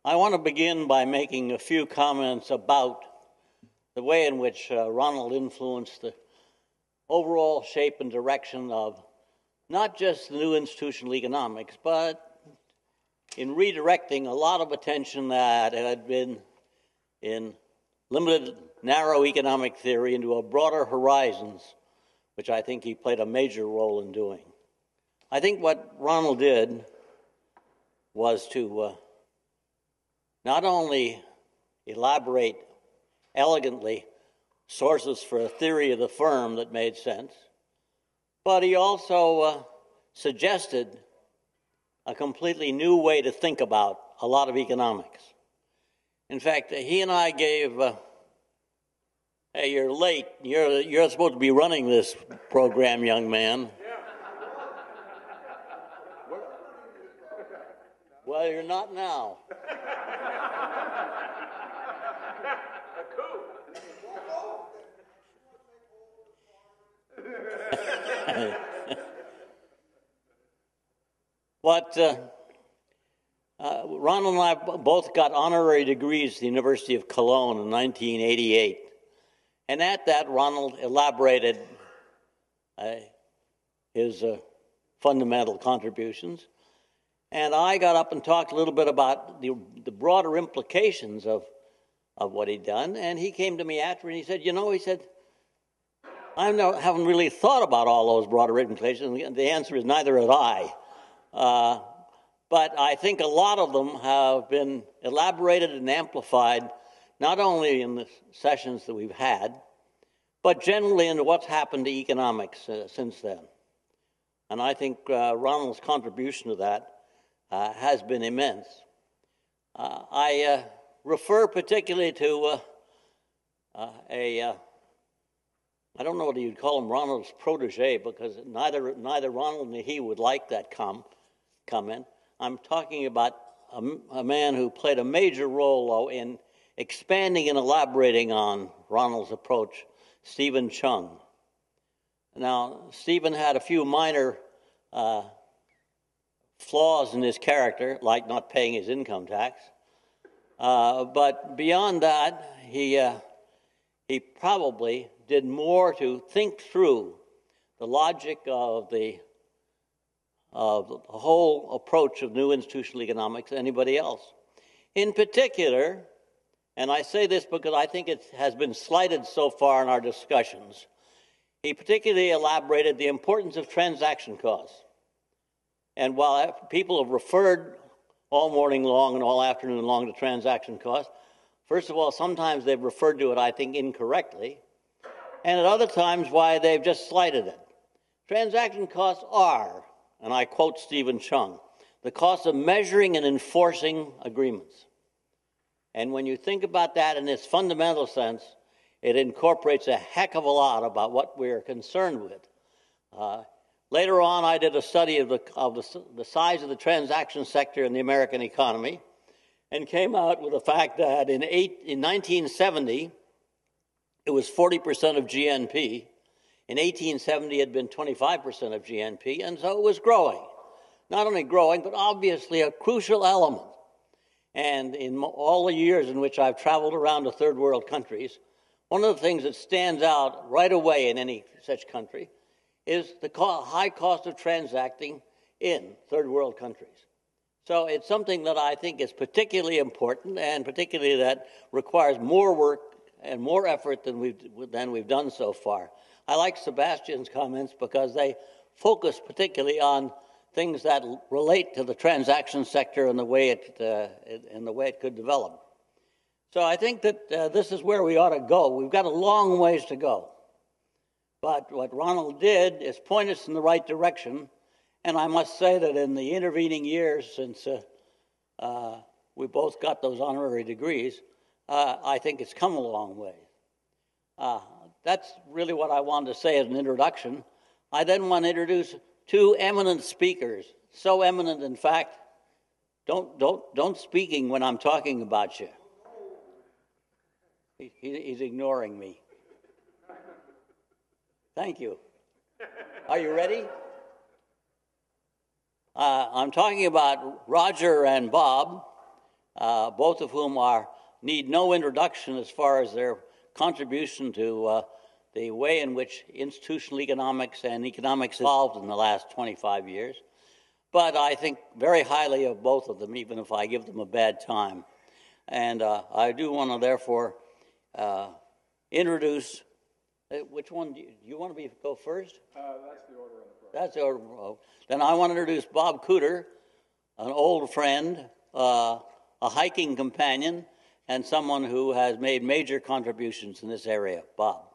I want to begin by making a few comments about the way in which Ronald influenced the overall shape and direction of not just the new institutional economics, but in redirecting a lot of attention that had been in limited, narrow economic theory into a broader horizons, which I think he played a major role in doing. I think what Ronald did was to not only elaborate elegantly sources for a theory of the firm that made sense, but he also suggested a completely new way to think about a lot of economics. In fact, he and I gave, hey, you're late. You're supposed to be running this program, young man. Well, you're not now. But Ronald and I both got honorary degrees at the University of Cologne in 1988. And at that, Ronald elaborated his fundamental contributions. And I got up and talked a little bit about the broader implications of what he'd done. And he came to me after and he said, I haven't really thought about all those broader implications. And the answer is neither had I. But I think a lot of them have been elaborated and amplified, not only in the sessions that we've had, but generally into what's happened to economics since then. And I think Ronald's contribution to that has been immense. I refer particularly to I don't know whether you'd call him Ronald's protege, because neither Ronald nor he would like that comment. I'm talking about a man who played a major role, though, in expanding and elaborating on Ronald's approach, Stephen Chung. Now, Stephen had a few minor flaws in his character, like not paying his income tax. But beyond that, he probably did more to think through the logic of the whole approach of new institutional economics than anybody else. In particular, and I say this because I think it has been slighted so far in our discussions, he particularly elaborated the importance of transaction costs. And while people have referred all morning long and all afternoon long to transaction costs, first of all, sometimes they've referred to it, I think, incorrectly, and at other times, why they've just slighted it. Transaction costs are, and I quote Stephen Chung, the cost of measuring and enforcing agreements. And when you think about that in its fundamental sense, it incorporates a heck of a lot about what we're concerned with. Later on, I did a study of the size of the transaction sector in the American economy and came out with the fact that in 1970, it was 40% of GNP. In 1870, it had been 25% of GNP, and so it was growing. Not only growing, but obviously a crucial element. And in all the years in which I've traveled around to third world countries, one of the things that stands out right away in any such country is the high cost of transacting in third world countries. So it's something that I think is particularly important, and particularly that requires more work and more effort than we've done so far. I like Sebastian's comments because they focus particularly on things that relate to the transaction sector and the way it could develop. So I think that this is where we ought to go. We've got a long ways to go. But what Ronald did is point us in the right direction. And I must say that in the intervening years since we both got those honorary degrees, I think it's come a long way. That's really what I wanted to say as an introduction. I then want to introduce two eminent speakers. So eminent, in fact, don't speaking when I'm talking about you. He's ignoring me. Thank you. Are you ready? I'm talking about Roger and Bob, both of whom need no introduction as far as their contribution to the way in which institutional economics and economics evolved in the last 25 years. But I think very highly of both of them, even if I give them a bad time. And I do want to, therefore, introduce, which one, do you want to go first? That's the order of the program. That's the order. Then I want to introduce Bob Cooter, an old friend, a hiking companion, and someone who has made major contributions in this area. Bob.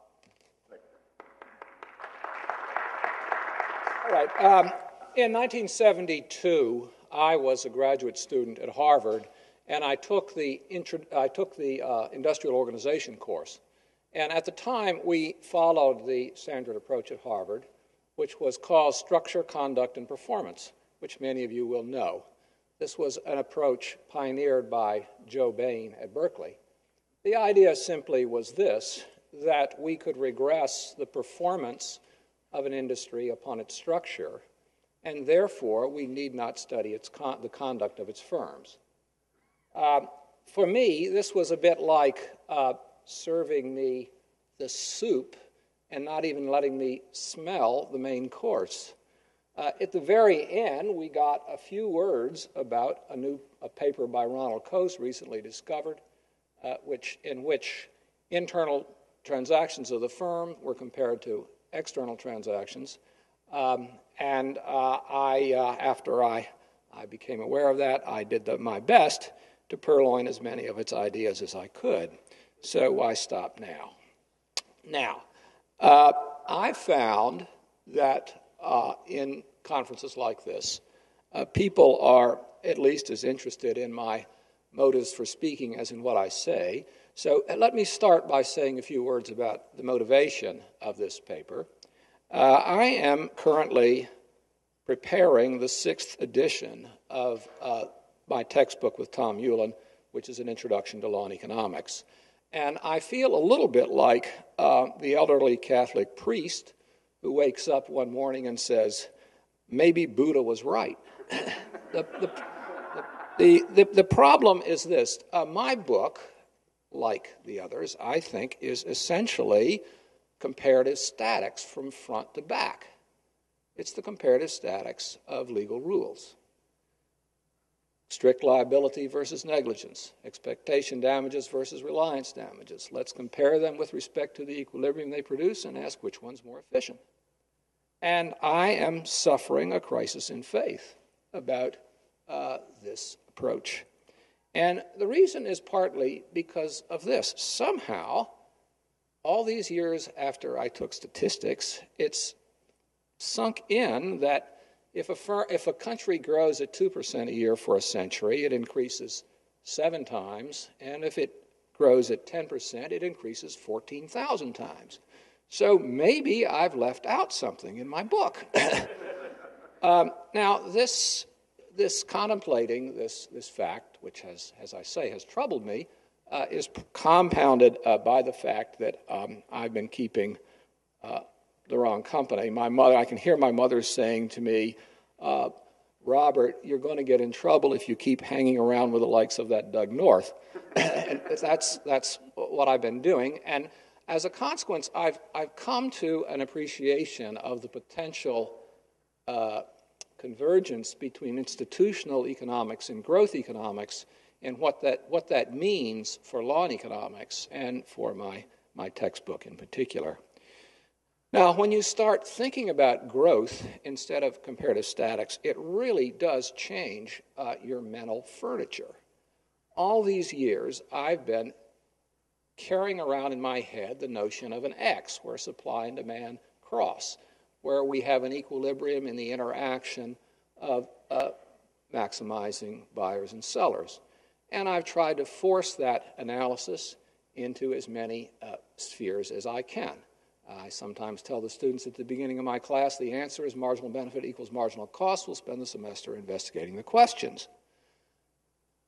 All right. In 1972, I was a graduate student at Harvard, and I took the industrial organization course. And at the time, we followed the standard approach at Harvard, which was called Structure, Conduct, and Performance, which many of you will know. This was an approach pioneered by Joe Bain at Berkeley. The idea simply was this, that we could regress the performance of an industry upon its structure, and therefore we need not study the conduct of its firms. For me, this was a bit like serving me the soup and not even letting me smell the main course. At the very end, we got a few words about a paper by Ronald Coase recently discovered, in which internal transactions of the firm were compared to external transactions. After I became aware of that, I did my best to purloin as many of its ideas as I could. So why stop now? Now, I found that in conferences like this, people are at least as interested in my motives for speaking as in what I say. So let me start by saying a few words about the motivation of this paper. I am currently preparing the 6th edition of my textbook with Tom Ulen, which is an introduction to law and economics. And I feel a little bit like the elderly Catholic priest who wakes up one morning and says, maybe Buddha was right. The problem is this. My book, like the others, I think, is essentially comparative statics from front to back. It's the comparative statics of legal rules. Strict liability versus negligence, expectation damages versus reliance damages. Let's compare them with respect to the equilibrium they produce and ask which one's more efficient. And I am suffering a crisis in faith about this approach. And the reason is partly because of this. Somehow, all these years after I took statistics, it's sunk in that if a country grows at 2% a year for a century, it increases 7 times, and if it grows at 10%, it increases 14,000 times. So maybe I've left out something in my book. Now, this contemplating this fact, which has, as I say, has troubled me, is compounded by the fact that I've been keeping the wrong company. I can hear my mother saying to me, Robert, you're going to get in trouble if you keep hanging around with the likes of that Doug North. And that's what I've been doing. And as a consequence, I've come to an appreciation of the potential convergence between institutional economics and growth economics, and what that means for law and economics and for my textbook in particular. Now, when you start thinking about growth instead of comparative statics, it really does change your mental furniture. All these years, I've been carrying around in my head the notion of an X, where supply and demand cross, where we have an equilibrium in the interaction of maximizing buyers and sellers. And I've tried to force that analysis into as many spheres as I can. I sometimes tell the students at the beginning of my class, the answer is marginal benefit equals marginal cost. We'll spend the semester investigating the questions.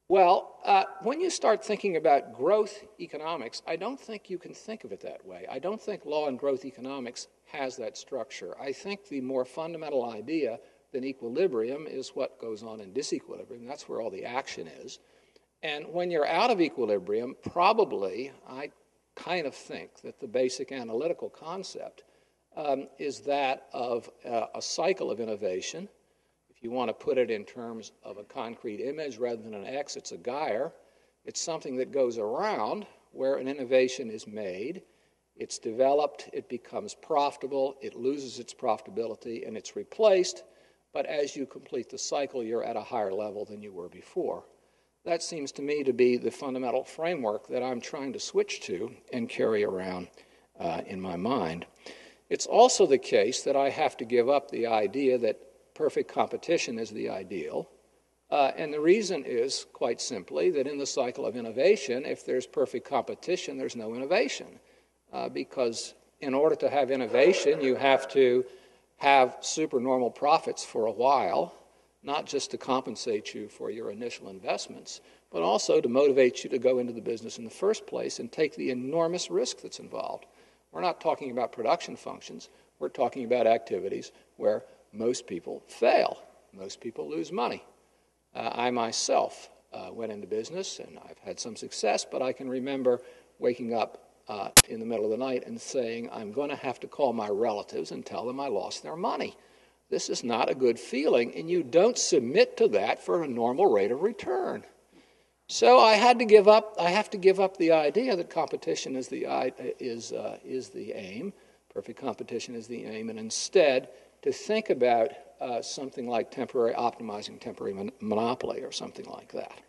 Well, when you start thinking about growth economics, I don't think you can think of it that way. I don't think law and growth economics has that structure. I think the more fundamental idea than equilibrium is what goes on in disequilibrium. That's where all the action is. And when you're out of equilibrium, probably, I kind of think that the basic analytical concept is that of a cycle of innovation. If you want to put it in terms of a concrete image rather than an X, it's a gyre. It's something that goes around where an innovation is made, it's developed, it becomes profitable, it loses its profitability, and it's replaced. But as you complete the cycle, you're at a higher level than you were before. That seems to me to be the fundamental framework that I'm trying to switch to and carry around in my mind. It's also the case that I have to give up the idea that perfect competition is the ideal. And the reason is, quite simply, that in the cycle of innovation, if there's perfect competition, there's no innovation. Because in order to have innovation, you have to have supernormal profits for a while, not just to compensate you for your initial investments, but also to motivate you to go into the business in the first place and take the enormous risk that's involved. We're not talking about production functions. We're talking about activities where most people fail. Most people lose money. I myself went into business, and I've had some success, but I can remember waking up in the middle of the night and saying, I'm going to have to call my relatives and tell them I lost their money. This is not a good feeling, and you don't submit to that for a normal rate of return. So I have to give up the idea that competition is the aim, perfect competition is the aim, and instead to think about something like optimizing temporary monopoly or something like that.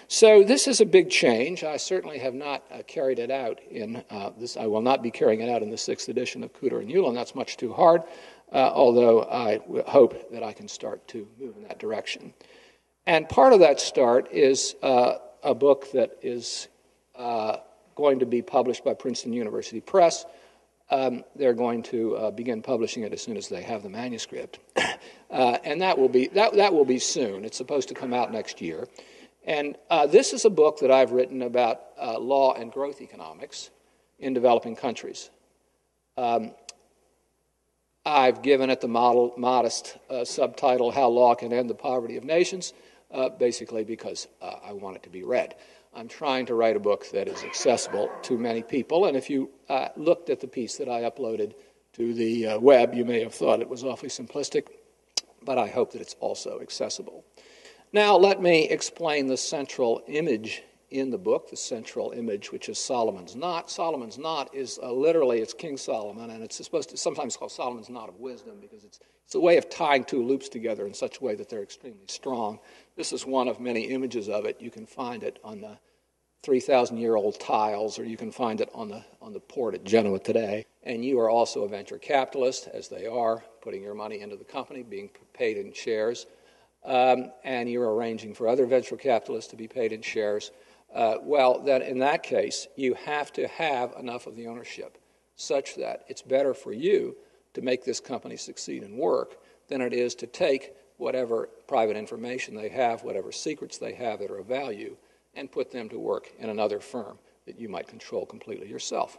So this is a big change. I certainly have not carried it out in this. I will not be carrying it out in the 6th edition of Cooter and Ulen. That's much too hard, although I hope that I can start to move in that direction. And part of that start is a book that is going to be published by Princeton University Press. They're going to begin publishing it as soon as they have the manuscript, and that will be soon. It's supposed to come out next year. And this is a book that I've written about law and growth economics in developing countries. I've given it the modest subtitle, How Law Can End the Poverty of Nations, basically because I want it to be read. I'm trying to write a book that is accessible to many people, and if you looked at the piece that I uploaded to the web, you may have thought it was awfully simplistic, but I hope that it's also accessible. Now let me explain the central image in the book, the central image, which is Solomon's Knot. Solomon's Knot is literally, it's King Solomon, and it's sometimes called Solomon's Knot of Wisdom because it's a way of tying two loops together in such a way that they're extremely strong. This is one of many images of it. You can find it on the 3,000-year-old tiles, or you can find it on the port at Genoa today. And you are also a venture capitalist, as they are, putting your money into the company, being paid in shares. And you're arranging for other venture capitalists to be paid in shares, well, then in that case, you have to have enough of the ownership such that it's better for you to make this company succeed and work than it is to take whatever private information they have, whatever secrets they have that are of value, and put them to work in another firm that you might control completely yourself.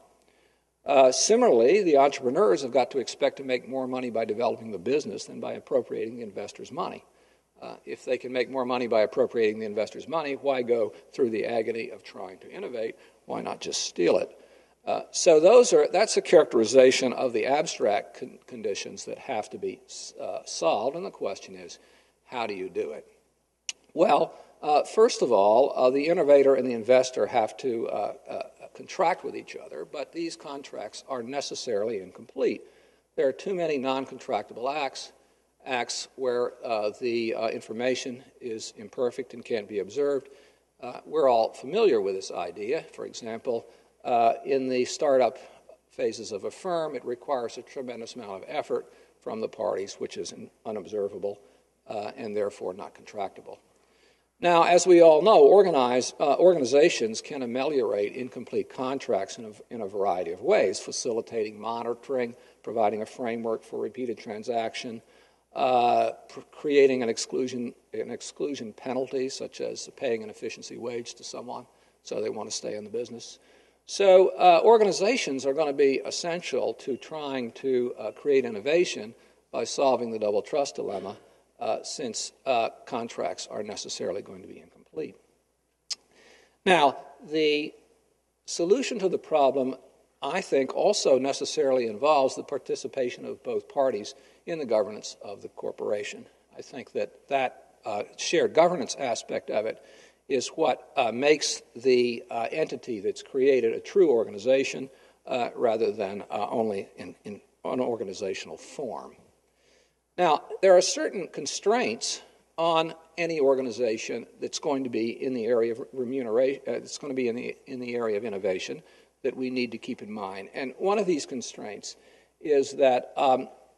Similarly, the entrepreneurs have got to expect to make more money by developing the business than by appropriating the investor's money. If they can make more money by appropriating the investor's money, why go through the agony of trying to innovate? Why not just steal it? So that's a characterization of the abstract conditions that have to be solved, and the question is, how do you do it? Well, first of all, the innovator and the investor have to contract with each other, but these contracts are necessarily incomplete. There are too many non-contractable acts where the information is imperfect and can't be observed. We're all familiar with this idea. For example, in the startup phases of a firm, it requires a tremendous amount of effort from the parties, which is unobservable and therefore not contractable. Now, as we all know, organizations can ameliorate incomplete contracts in a variety of ways, facilitating monitoring, providing a framework for repeated transaction, creating an exclusion penalty, such as paying an efficiency wage to someone so they want to stay in the business. So organizations are going to be essential to trying to create innovation by solving the double trust dilemma, since contracts are necessarily going to be incomplete. Now, the solution to the problem, I think, also necessarily involves the participation of both parties in the governance of the corporation. I think that shared governance aspect of it is what makes the entity that's created a true organization rather than only in an organizational form. Now, there are certain constraints on any organization that's going to be in the area of remuneration, that's going to be in the area of innovation that we need to keep in mind. And one of these constraints is that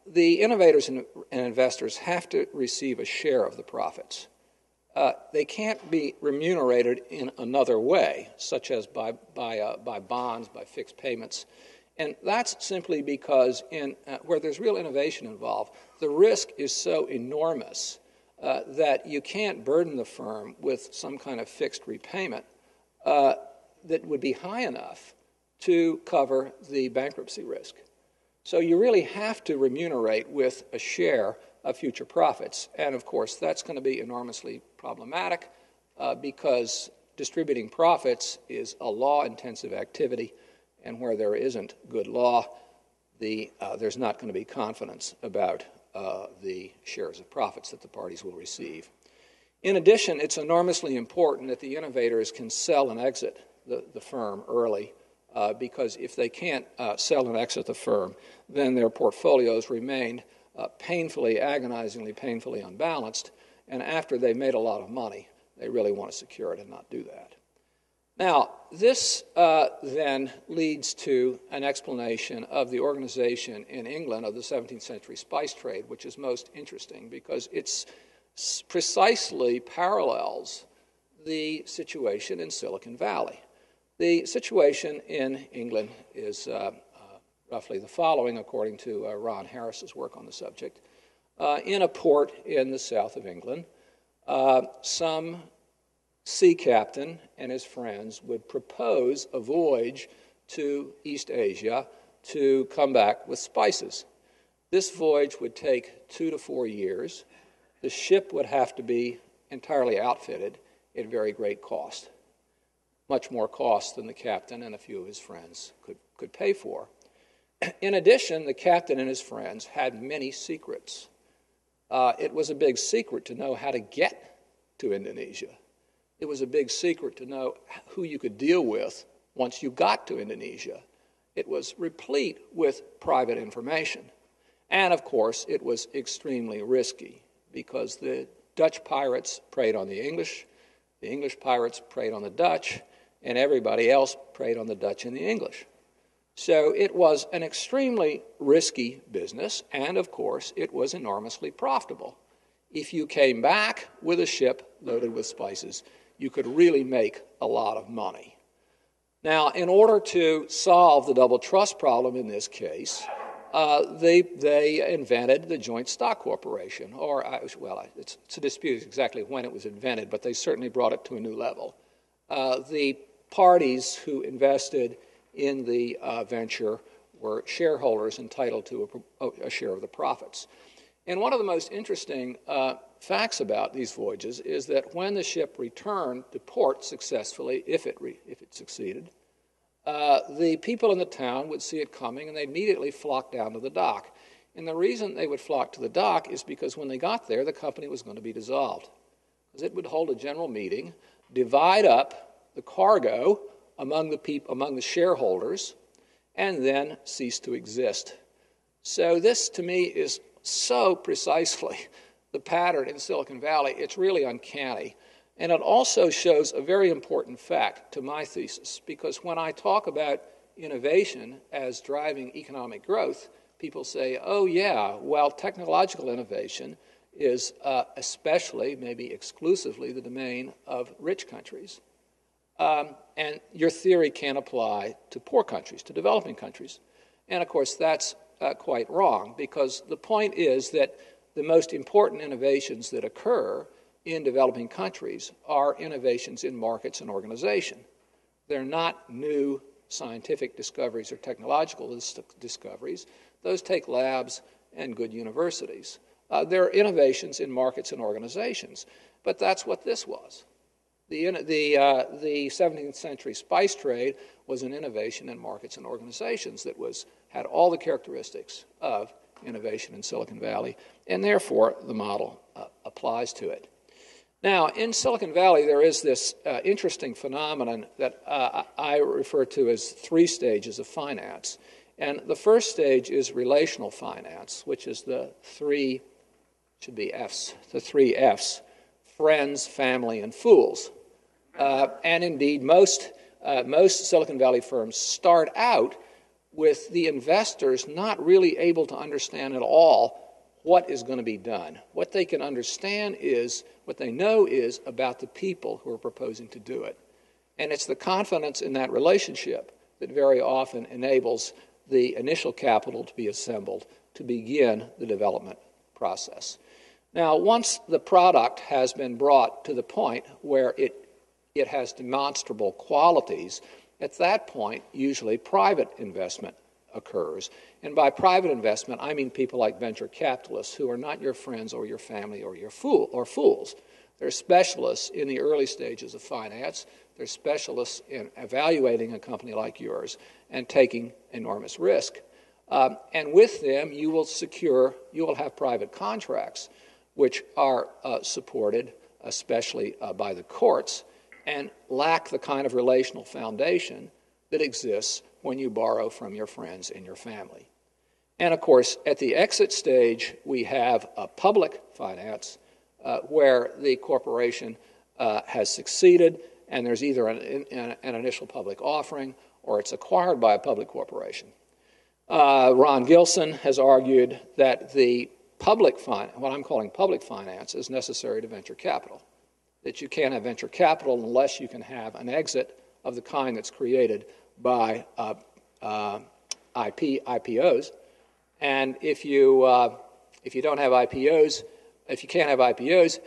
the innovators and investors have to receive a share of the profits. They can't be remunerated in another way, such as by bonds, by fixed payments. And that's simply because where there's real innovation involved, the risk is so enormous that you can't burden the firm with some kind of fixed repayment that would be high enough to cover the bankruptcy risk. So you really have to remunerate with a share of future profits. And of course, that's going to be enormously problematic because distributing profits is a law-intensive activity, and where there isn't good law, there's not going to be confidence about the shares of profits that the parties will receive. In addition, it's enormously important that the innovators can sell and exit the firm early because if they can't sell and exit the firm, then their portfolios remain agonizingly painfully unbalanced, and after they've made a lot of money, they really want to secure it and not do that. Now, this then leads to an explanation of the organization in England of the 17th century spice trade, which is most interesting because it precisely parallels the situation in Silicon Valley. The situation in England is roughly the following, according to Ron Harris's work on the subject. In a port in the south of England, some sea captain and his friends would propose a voyage to East Asia to come back with spices. This voyage would take 2 to 4 years. The ship would have to be entirely outfitted at very great cost, much more cost than the captain and a few of his friends could pay for. In addition, the captain and his friends had many secrets. It was a big secret to know how to get to Indonesia. It was a big secret to know who you could deal with once you got to Indonesia. It was replete with private information. And, of course, it was extremely risky because the Dutch pirates preyed on the English pirates preyed on the Dutch, and everybody else preyed on the Dutch and the English. So it was an extremely risky business, and, of course, it was enormously profitable. If you came back with a ship loaded with spices, you could really make a lot of money. Now, in order to solve the double trust problem in this case, they invented the joint stock corporation, it's a dispute exactly when it was invented, but they certainly brought it to a new level. The parties who invested in the venture were shareholders entitled to a share of the profits. And one of the most interesting facts about these voyages is that when the ship returned to port successfully, if it succeeded, the people in the town would see it coming and they immediately flocked down to the dock. And the reason they would flock to the dock is because when they got there, the company was going to be dissolved. Because it would hold a general meeting, divide up the cargo among the shareholders, and then cease to exist. So this, to me, is so precisely the pattern in Silicon Valley. It's really uncanny. And it also shows a very important fact to my thesis, because when I talk about innovation as driving economic growth, people say, oh yeah, well, technological innovation is especially, maybe exclusively, the domain of rich countries. And your theory can't apply to poor countries, to developing countries. And of course, that's quite wrong, because the point is that the most important innovations that occur in developing countries are innovations in markets and organization. They're not new scientific discoveries or technological discoveries. Those take labs and good universities. They're innovations in markets and organizations. But that's what this was. The 17th century spice trade was an innovation in markets and organizations that had all the characteristics of innovation in Silicon Valley, and therefore the model applies to it. Now, in Silicon Valley, there is this interesting phenomenon that I refer to as 3 stages of finance. And the first stage is relational finance, which is the 3 F's, friends, family, and fools. And indeed, most Silicon Valley firms start out with the investors not really able to understand at all what is going to be done. What they can understand is, what they know is about the people who are proposing to do it. And it's the confidence in that relationship that very often enables the initial capital to be assembled to begin the development process. Now, once the product has been brought to the point where it has demonstrable qualities, at that point, usually private investment occurs. And by private investment, I mean people like venture capitalists who are not your friends or your family or your fools. They're specialists in the early stages of finance. They're specialists in evaluating a company like yours and taking enormous risk. And with them, you will have private contracts, which are supported, especially by the courts, and lack the kind of relational foundation that exists when you borrow from your friends and your family. And of course, at the exit stage, we have a public finance where the corporation has succeeded, and there's either an initial public offering or it's acquired by a public corporation. Ron Gilson has argued that the what I'm calling public finance is necessary to venture capital, that you can't have venture capital unless you can have an exit of the kind that's created by IPOs. And if you don't have IPOs, if you can't have IPOs,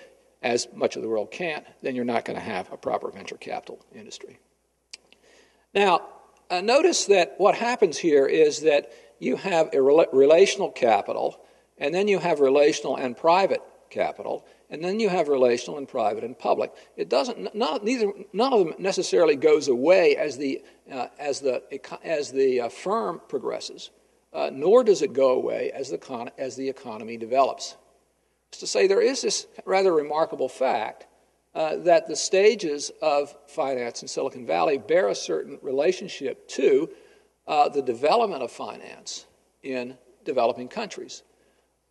as much of the world can't, then you're not going to have a proper venture capital industry. Now, notice that what happens here is that you have a relational capital, and then you have relational and private capital, and then you have relational and private and public. It doesn't. None of them necessarily goes away as the firm progresses, nor does it go away as the economy develops. To say there is this rather remarkable fact that the stages of finance in Silicon Valley bear a certain relationship to the development of finance in developing countries.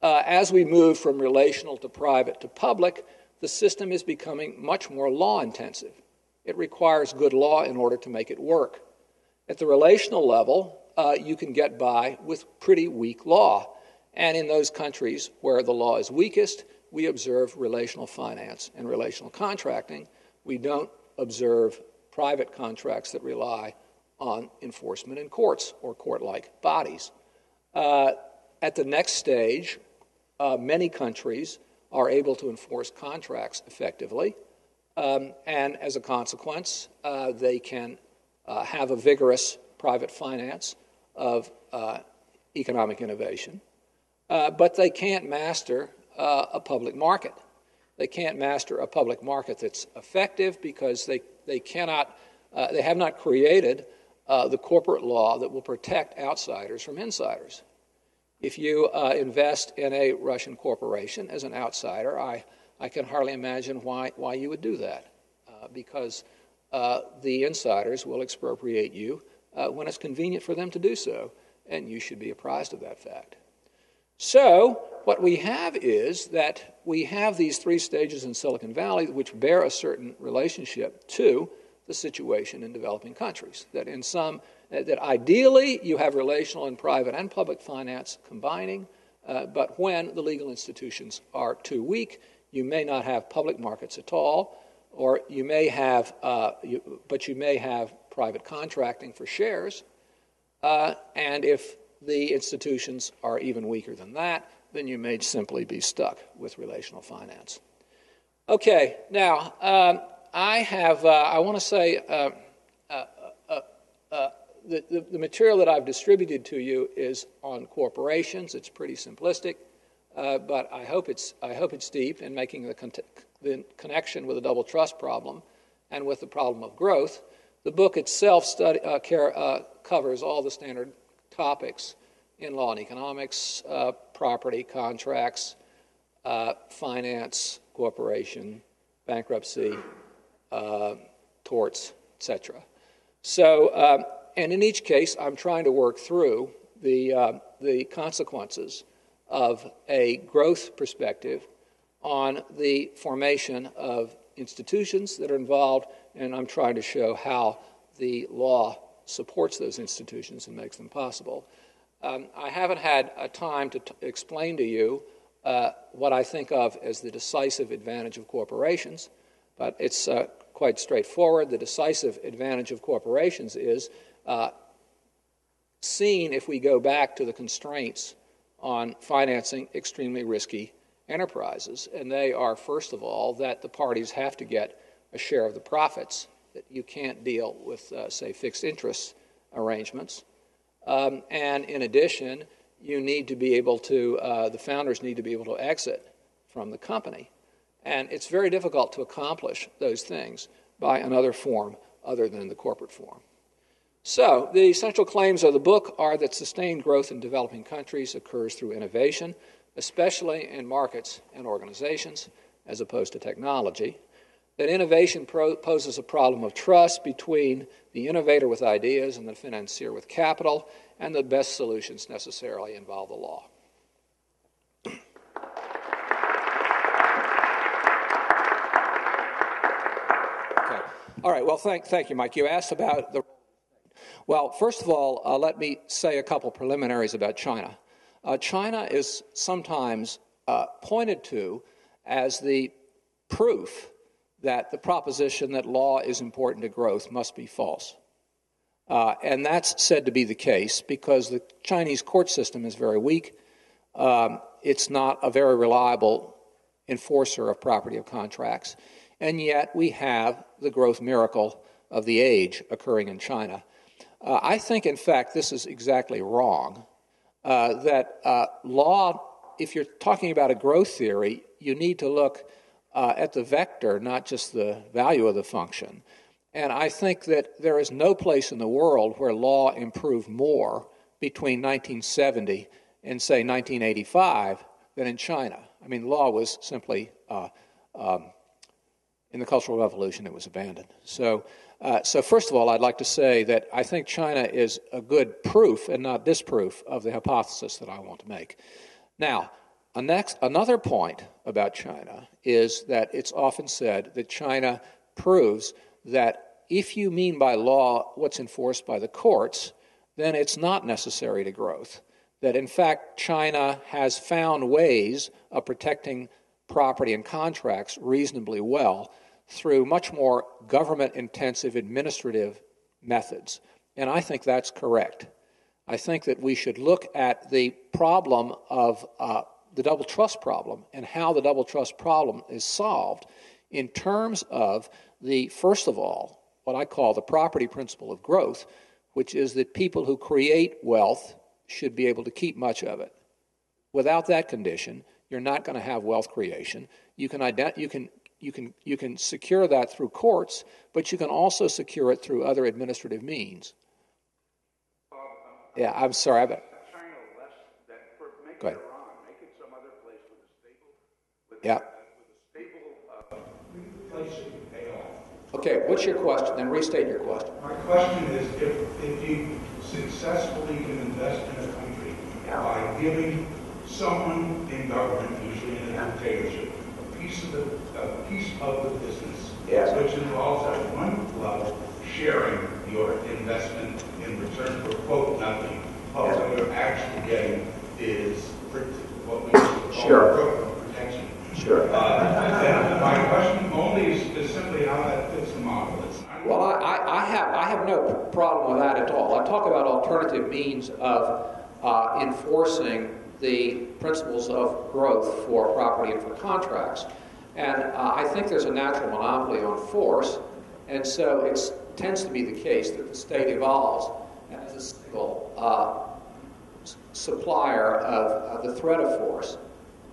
As we move from relational to private to public, the system is becoming much more law-intensive. It requires good law in order to make it work. At the relational level, you can get by with pretty weak law. And in those countries where the law is weakest, we observe relational finance and relational contracting. We don't observe private contracts that rely on enforcement in courts or court-like bodies. At the next stage, many countries are able to enforce contracts effectively, and as a consequence, they can have a vigorous private finance of economic innovation. But they can't master a public market. They can't master a public market that's effective because they have not created the corporate law that will protect outsiders from insiders. If you invest in a Russian corporation as an outsider, I can hardly imagine why you would do that, because the insiders will expropriate you when it's convenient for them to do so, and you should be apprised of that fact. So what we have is that we have these 3 stages in Silicon Valley which bear a certain relationship to the situation in developing countries. That ideally you have relational and private and public finance combining, but when the legal institutions are too weak, you may not have public markets at all, or you may have private contracting for shares, and if the institutions are even weaker than that, then you may simply be stuck with relational finance. Okay, now I want to say the material that I've distributed to you is on corporations. It's pretty simplistic, but I hope it's deep in making the connection with the double trust problem and with the problem of growth. The book itself covers all the standard topics in law and economics, property, contracts, finance, corporation, bankruptcy, torts, etc. So, and in each case, I'm trying to work through the consequences of a growth perspective on the formation of institutions that are involved, and I'm trying to show how the law supports those institutions and makes them possible. I haven't had a time to explain to you what I think of as the decisive advantage of corporations, but it's quite straightforward. The decisive advantage of corporations is seen if we go back to the constraints on financing extremely risky enterprises. And they are, first of all, that the parties have to get a share of the profits, that you can't deal with, say, fixed interest arrangements. And in addition, you need to be able to, the founders need to be able to exit from the company. And it's very difficult to accomplish those things by another form other than the corporate form. So the central claims of the book are that sustained growth in developing countries occurs through innovation, especially in markets and organizations, as opposed to technology. That innovation poses a problem of trust between the innovator with ideas and the financier with capital, and the best solutions necessarily involve the law. Okay. All right. Well, thank you, Mike. You asked about the... Well, first of all, let me say a couple preliminaries about China. China is sometimes pointed to as the proof that the proposition that law is important to growth must be false. And that's said to be the case because the Chinese court system is very weak. It's not a very reliable enforcer of property of contracts. And yet we have the growth miracle of the age occurring in China. I think, in fact, this is exactly wrong. That law, if you're talking about a growth theory, you need to look at the vector, not just the value of the function. And I think that there is no place in the world where law improved more between 1970 and, say, 1985 than in China. I mean, law was simply, in the Cultural Revolution, it was abandoned. So first of all, I'd like to say that I think China is a good proof and not disproof of the hypothesis that I want to make. Now, another point about China is that it's often said that China proves that if you mean by law what's enforced by the courts, then it's not necessary to growth. That in fact, China has found ways of protecting property and contracts reasonably well through much more government-intensive administrative methods. And I think that's correct. I think that we should look at the problem of the double trust problem and how the double trust problem is solved in terms of the, first of all, what I call the property principle of growth, which is that people who create wealth should be able to keep much of it. Without that condition, you're not going to have wealth creation. You can secure that through courts, but you can also secure it through other administrative means. Yeah, I'm sorry. China less than for make Go it ahead. Iran, make it some other place with a stable, Yeah. place you can pay off. Okay, what's your question? Then restate your question. My question is, if you successfully can invest in a country by giving someone in government, usually in a dictatorship, a piece of the business, Yes. which involves at one level sharing your investment in return for quote nothing. What you're actually getting is what we call Sure. protection. Sure. And my question only is simply how that fits the model. Well, I have no problem with that at all. I talk about alternative means of enforcing the principles of growth for property and for contracts. And I think there's a natural monopoly on force, and so it tends to be the case that the state evolves as a single supplier of the threat of force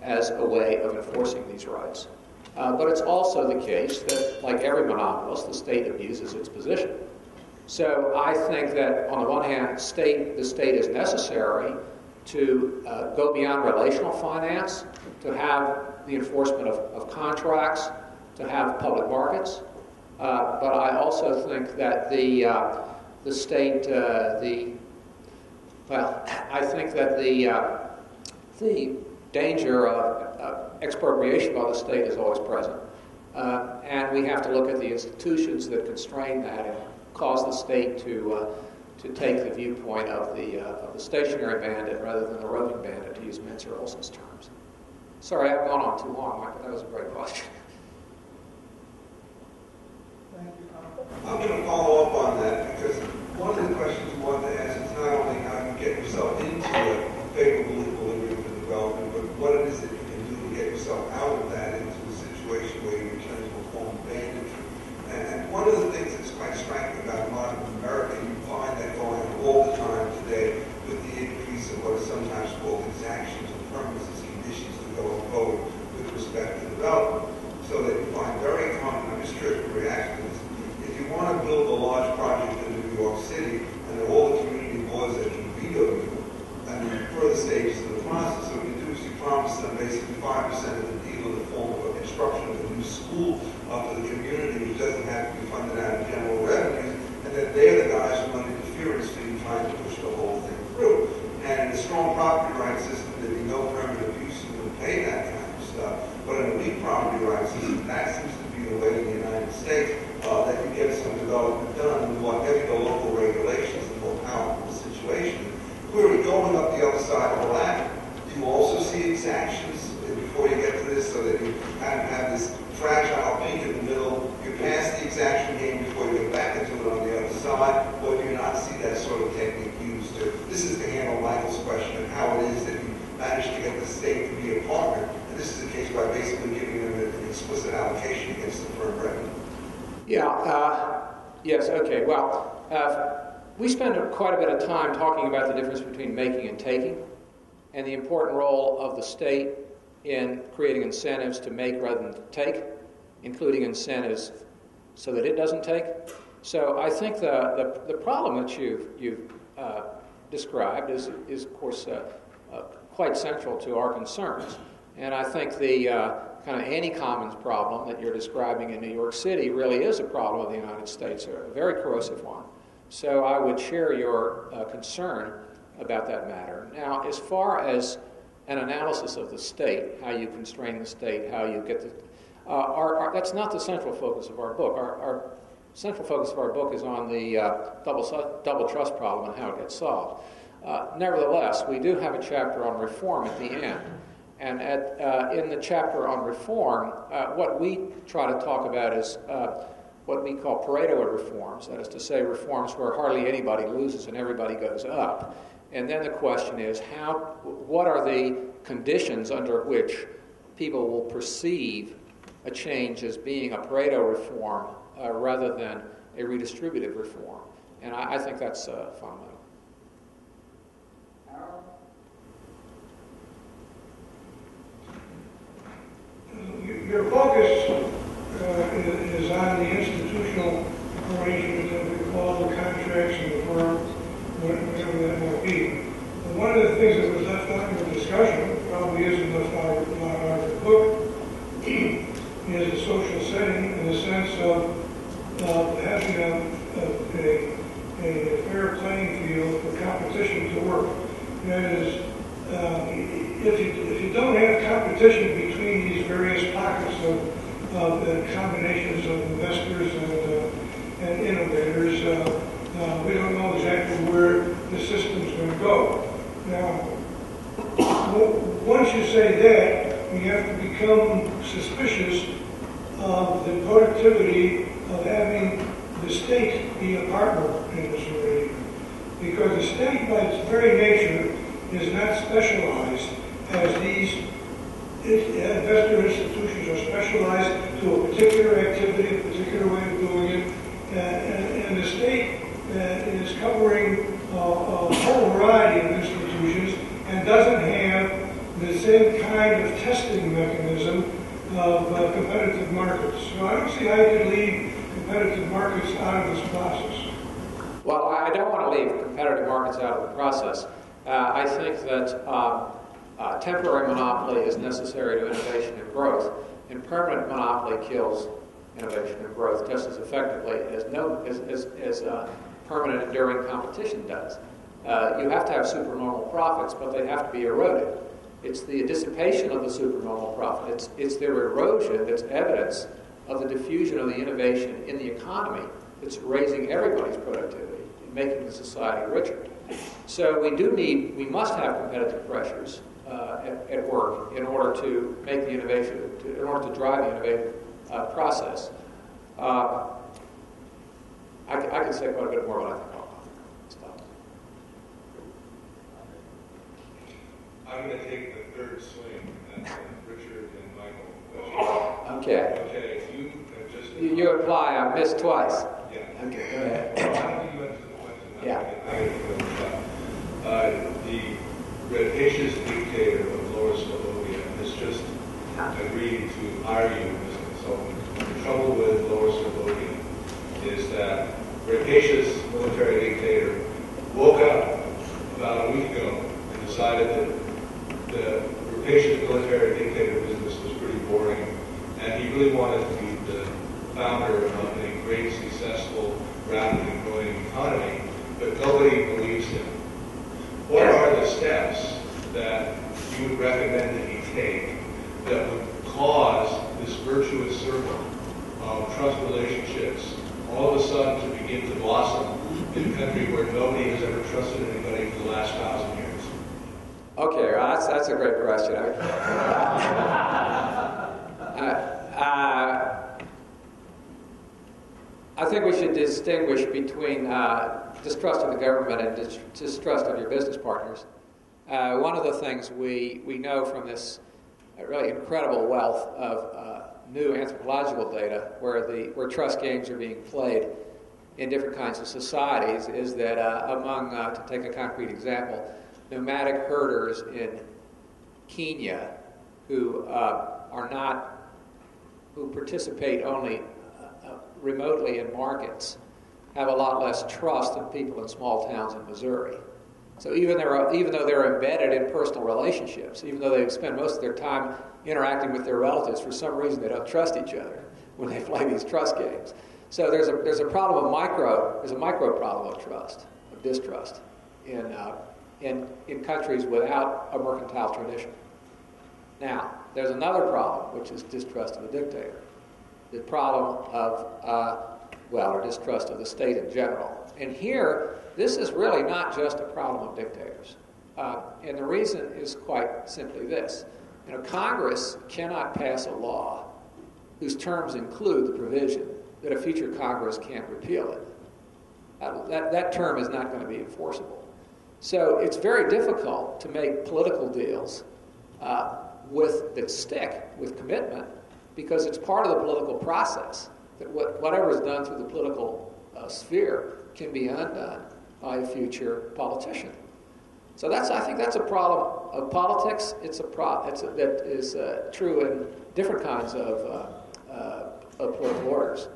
as a way of enforcing these rights. But it's also the case that, like every monopolist, the state abuses its position. So I think that, on the one hand, the state is necessary to go beyond relational finance, to have the enforcement of contracts, to have public markets. But I also think that the state, I think that the danger of expropriation by the state is always present. And we have to look at the institutions that constrain that and cause the state to take the viewpoint of the stationary bandit rather than the roving bandit, to use Mentor Olson's terms. Sorry, I've gone on too long, Mike, but that was a great question. Thank you. I'm going to follow up on that, because one of the questions we want to ask is not only how you get yourself into a favorable equilibrium for development, but what it is that you can do to get yourself out of that into a situation where you return to a form of banditry. And one of the things that's quite striking about modern America, you find that going on all the time today with the increase of what is sometimes called exactions of permits as conditions to go forward with respect to development. So that you find very common, I'm just curious to react to this, if you want to build a large project in New York City, and there are all the community boards that can veto you, and in further stages of the process, so what you do is you promise them basically 5% of the deal in the form of a construction of a new school up to the community, which doesn't have to be funded out of general revenues, and then they're the guys who want interference to you trying to push the whole thing through. And in a strong property rights system, there'd be no permit abuse who would pay that kind of stuff. But in a weak property rights system, that seems to be the way in the United States that you get some development done and what heavy the local regulations and more powerful situation. Clearly, going up the other side of the ladder, do you also see exactions before you get to this, so that you kind of have this fragile peak in the middle, you pass the exaction game before you get back into it on the other side, or do you not see that sort of technique used to? This is to handle Michael's question of how it is that you manage to get the state to be a partner. And this is the case by basically giving them an explicit allocation against the firm revenue. Yes, okay. Well, we spend quite a bit of time talking about the difference between making and taking, and the important role of the state in creating incentives to make rather than to take, including incentives so that it doesn't take. So I think the problem that you've described is of course quite central to our concerns. And I think the kind of anti-commons problem that you're describing in New York City really is a problem of the United States, a very corrosive one. So I would share your concern about that matter. Now, as far as an analysis of the state, how you constrain the state, how you get the... that's not the central focus of our book. Our central focus of our book is on the double trust problem and how it gets solved. Nevertheless, we do have a chapter on reform at the end. And in the chapter on reform, what we try to talk about is what we call Pareto reforms, that is to say reforms where hardly anybody loses and everybody goes up. And then the question is, what are the conditions under which people will perceive a change as being a Pareto reform rather than a redistributive reform? And I think that's fundamental. Your focus is on the institutional arrangement that we call the contracts and the firm, whatever that might be. And one of the things that was left out in the discussion, probably isn't left out of the book, is the social setting in the sense of having a fair playing field for competition to work. That is, if you don't have competition between these various pockets of combinations of investors and innovators, we don't know exactly where the system's going to go. Now, once you say that, we have to become suspicious of the productivity of having the state be a partner in this arrangement. Because the state, by its very nature, is not specialized as these investor institutions are specialized to a particular activity, a particular way of doing it, and the state is covering a whole variety of institutions and doesn't have the same kind of testing mechanism of competitive markets. So I don't see how you could leave competitive markets out of this process. Well, I don't want to leave competitive markets out of the process. I think that temporary monopoly is necessary to innovation and growth, and permanent monopoly kills innovation and growth just as effectively as permanent enduring competition does. You have to have supernormal profits, but they have to be eroded. It's the dissipation of the supernormal profit. It's their erosion that's evidence of the diffusion of the innovation in the economy that's raising everybody's productivity and making the society richer. So we must have competitive pressures at work in order to make the innovation, in order to drive the innovative process. I could say quite a bit more, but I think I'll stop. I'm going to take the third swing at Richard and Michael. Okay. Okay, you have just... You apply. I missed twice. Yeah. Okay, go ahead. How do you answer the question? Yeah. The rapacious dictator of Lower Slovakia has just agreed to hire you as a consultant. The trouble with Lower Slovakia is that rapacious military dictator woke up about a week ago and decided that the rapacious military dictator business was pretty boring, and he really wanted to be the founder of a great, successful, rapidly growing economy, but nobody believes him. What are the steps that you would recommend that he take that would cause this virtuous circle of trust relationships all of a sudden to begin to blossom in a country where nobody has ever trusted anybody for the last 1,000 years? Okay, well, that's a great question. I think we should distinguish between distrust of the government and distrust of your business partners. One of the things we know from this really incredible wealth of new anthropological data where trust games are being played in different kinds of societies is that among, to take a concrete example, nomadic herders in Kenya who participate only remotely in markets have a lot less trust than people in small towns in Missouri. So even though they're embedded in personal relationships, even though they spend most of their time interacting with their relatives, for some reason they don't trust each other when they play these trust games. So there's a problem of there's a micro problem of trust, of distrust in countries without a mercantile tradition. Now, there's another problem, which is distrust of the dictator. The problem of, or distrust of the state in general. And here, this is really not just a problem of dictators. And the reason is quite simply this. Congress cannot pass a law whose terms include the provision that a future Congress can't repeal it. That term is not going to be enforceable. So it's very difficult to make political deals that stick with commitment, because it's part of the political process that whatever is done through the political sphere can be undone by a future politician. So I think that's a problem of politics. That is true in different kinds of political orders.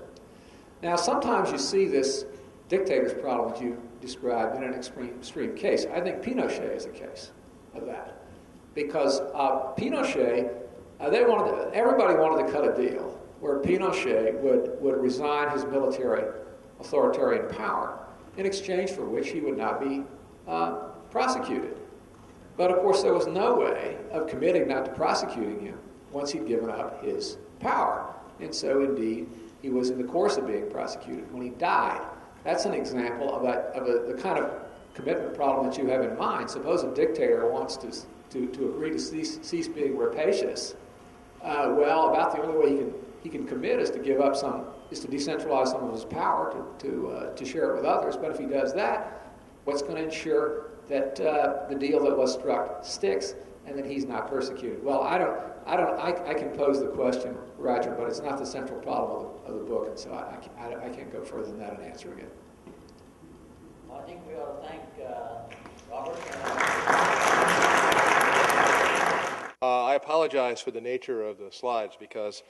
Now, sometimes you see this dictator's problem that you described in an extreme case. I think Pinochet is a case of that, because Pinochet, everybody wanted to cut a deal where Pinochet would resign his military authoritarian power, in exchange for which he would not be prosecuted. But of course, there was no way of committing not to prosecuting him once he'd given up his power. And so, indeed, he was in the course of being prosecuted when he died. That's an example of the kind of commitment problem that you have in mind. Suppose a dictator wants to agree to cease being rapacious. About the only way he can commit is to decentralize some of his power to share it with others. But if he does that, what's going to ensure that the deal that was struck sticks and that he's not persecuted? Well, I can pose the question, Roger, but it's not the central problem of the book, and so I can't go further than that in answering it. Well, I think we ought to thank Robert. I apologize for the nature of the slides because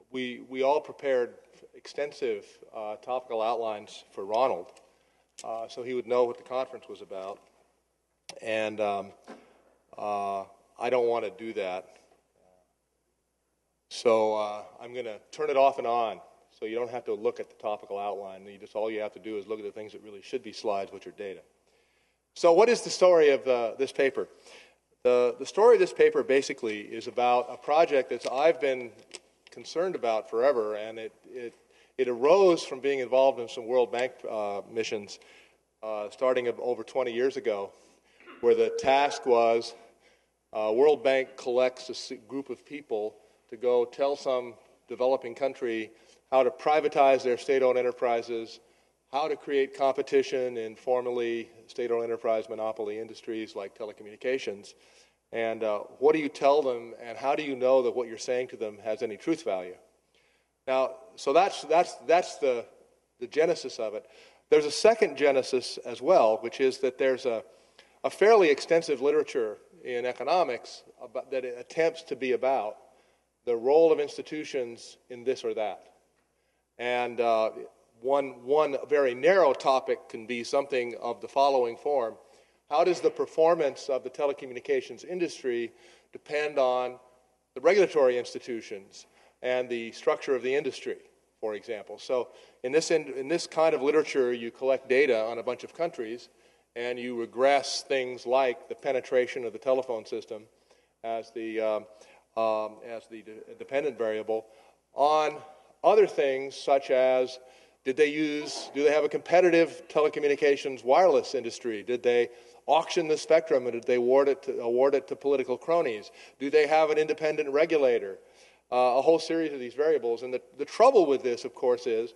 we all prepared extensive topical outlines for Ronald, so he would know what the conference was about. And I don't want to do that. So I'm going to turn it off and on, so you don't have to look at the topical outline. All you have to do is look at the things that really should be slides, which are data. So what is the story of this paper? The story of this paper basically is about a project that I've been concerned about forever, and it arose from being involved in some World Bank missions starting over 20 years ago, where the task was World Bank collects a group of people to go tell some developing country how to privatize their state-owned enterprises, how to create competition in formerly state-owned enterprise monopoly industries like telecommunications, and what do you tell them, and how do you know that what you're saying to them has any truth value? Now, so that's the genesis of it. There's a second genesis as well, which is that there's a fairly extensive literature in economics that it attempts to be about the role of institutions in this or that. And one very narrow topic can be something of the following form. How does the performance of the telecommunications industry depend on the regulatory institutions and the structure of the industry, for example? So in this kind of literature, you collect data on a bunch of countries, and you regress things like the penetration of the telephone system as the dependent variable on other things such as do they have a competitive telecommunications wireless industry? Did they auction the spectrum, and did they award it to political cronies? Do they have an independent regulator? A whole series of these variables. And the trouble with this, of course, is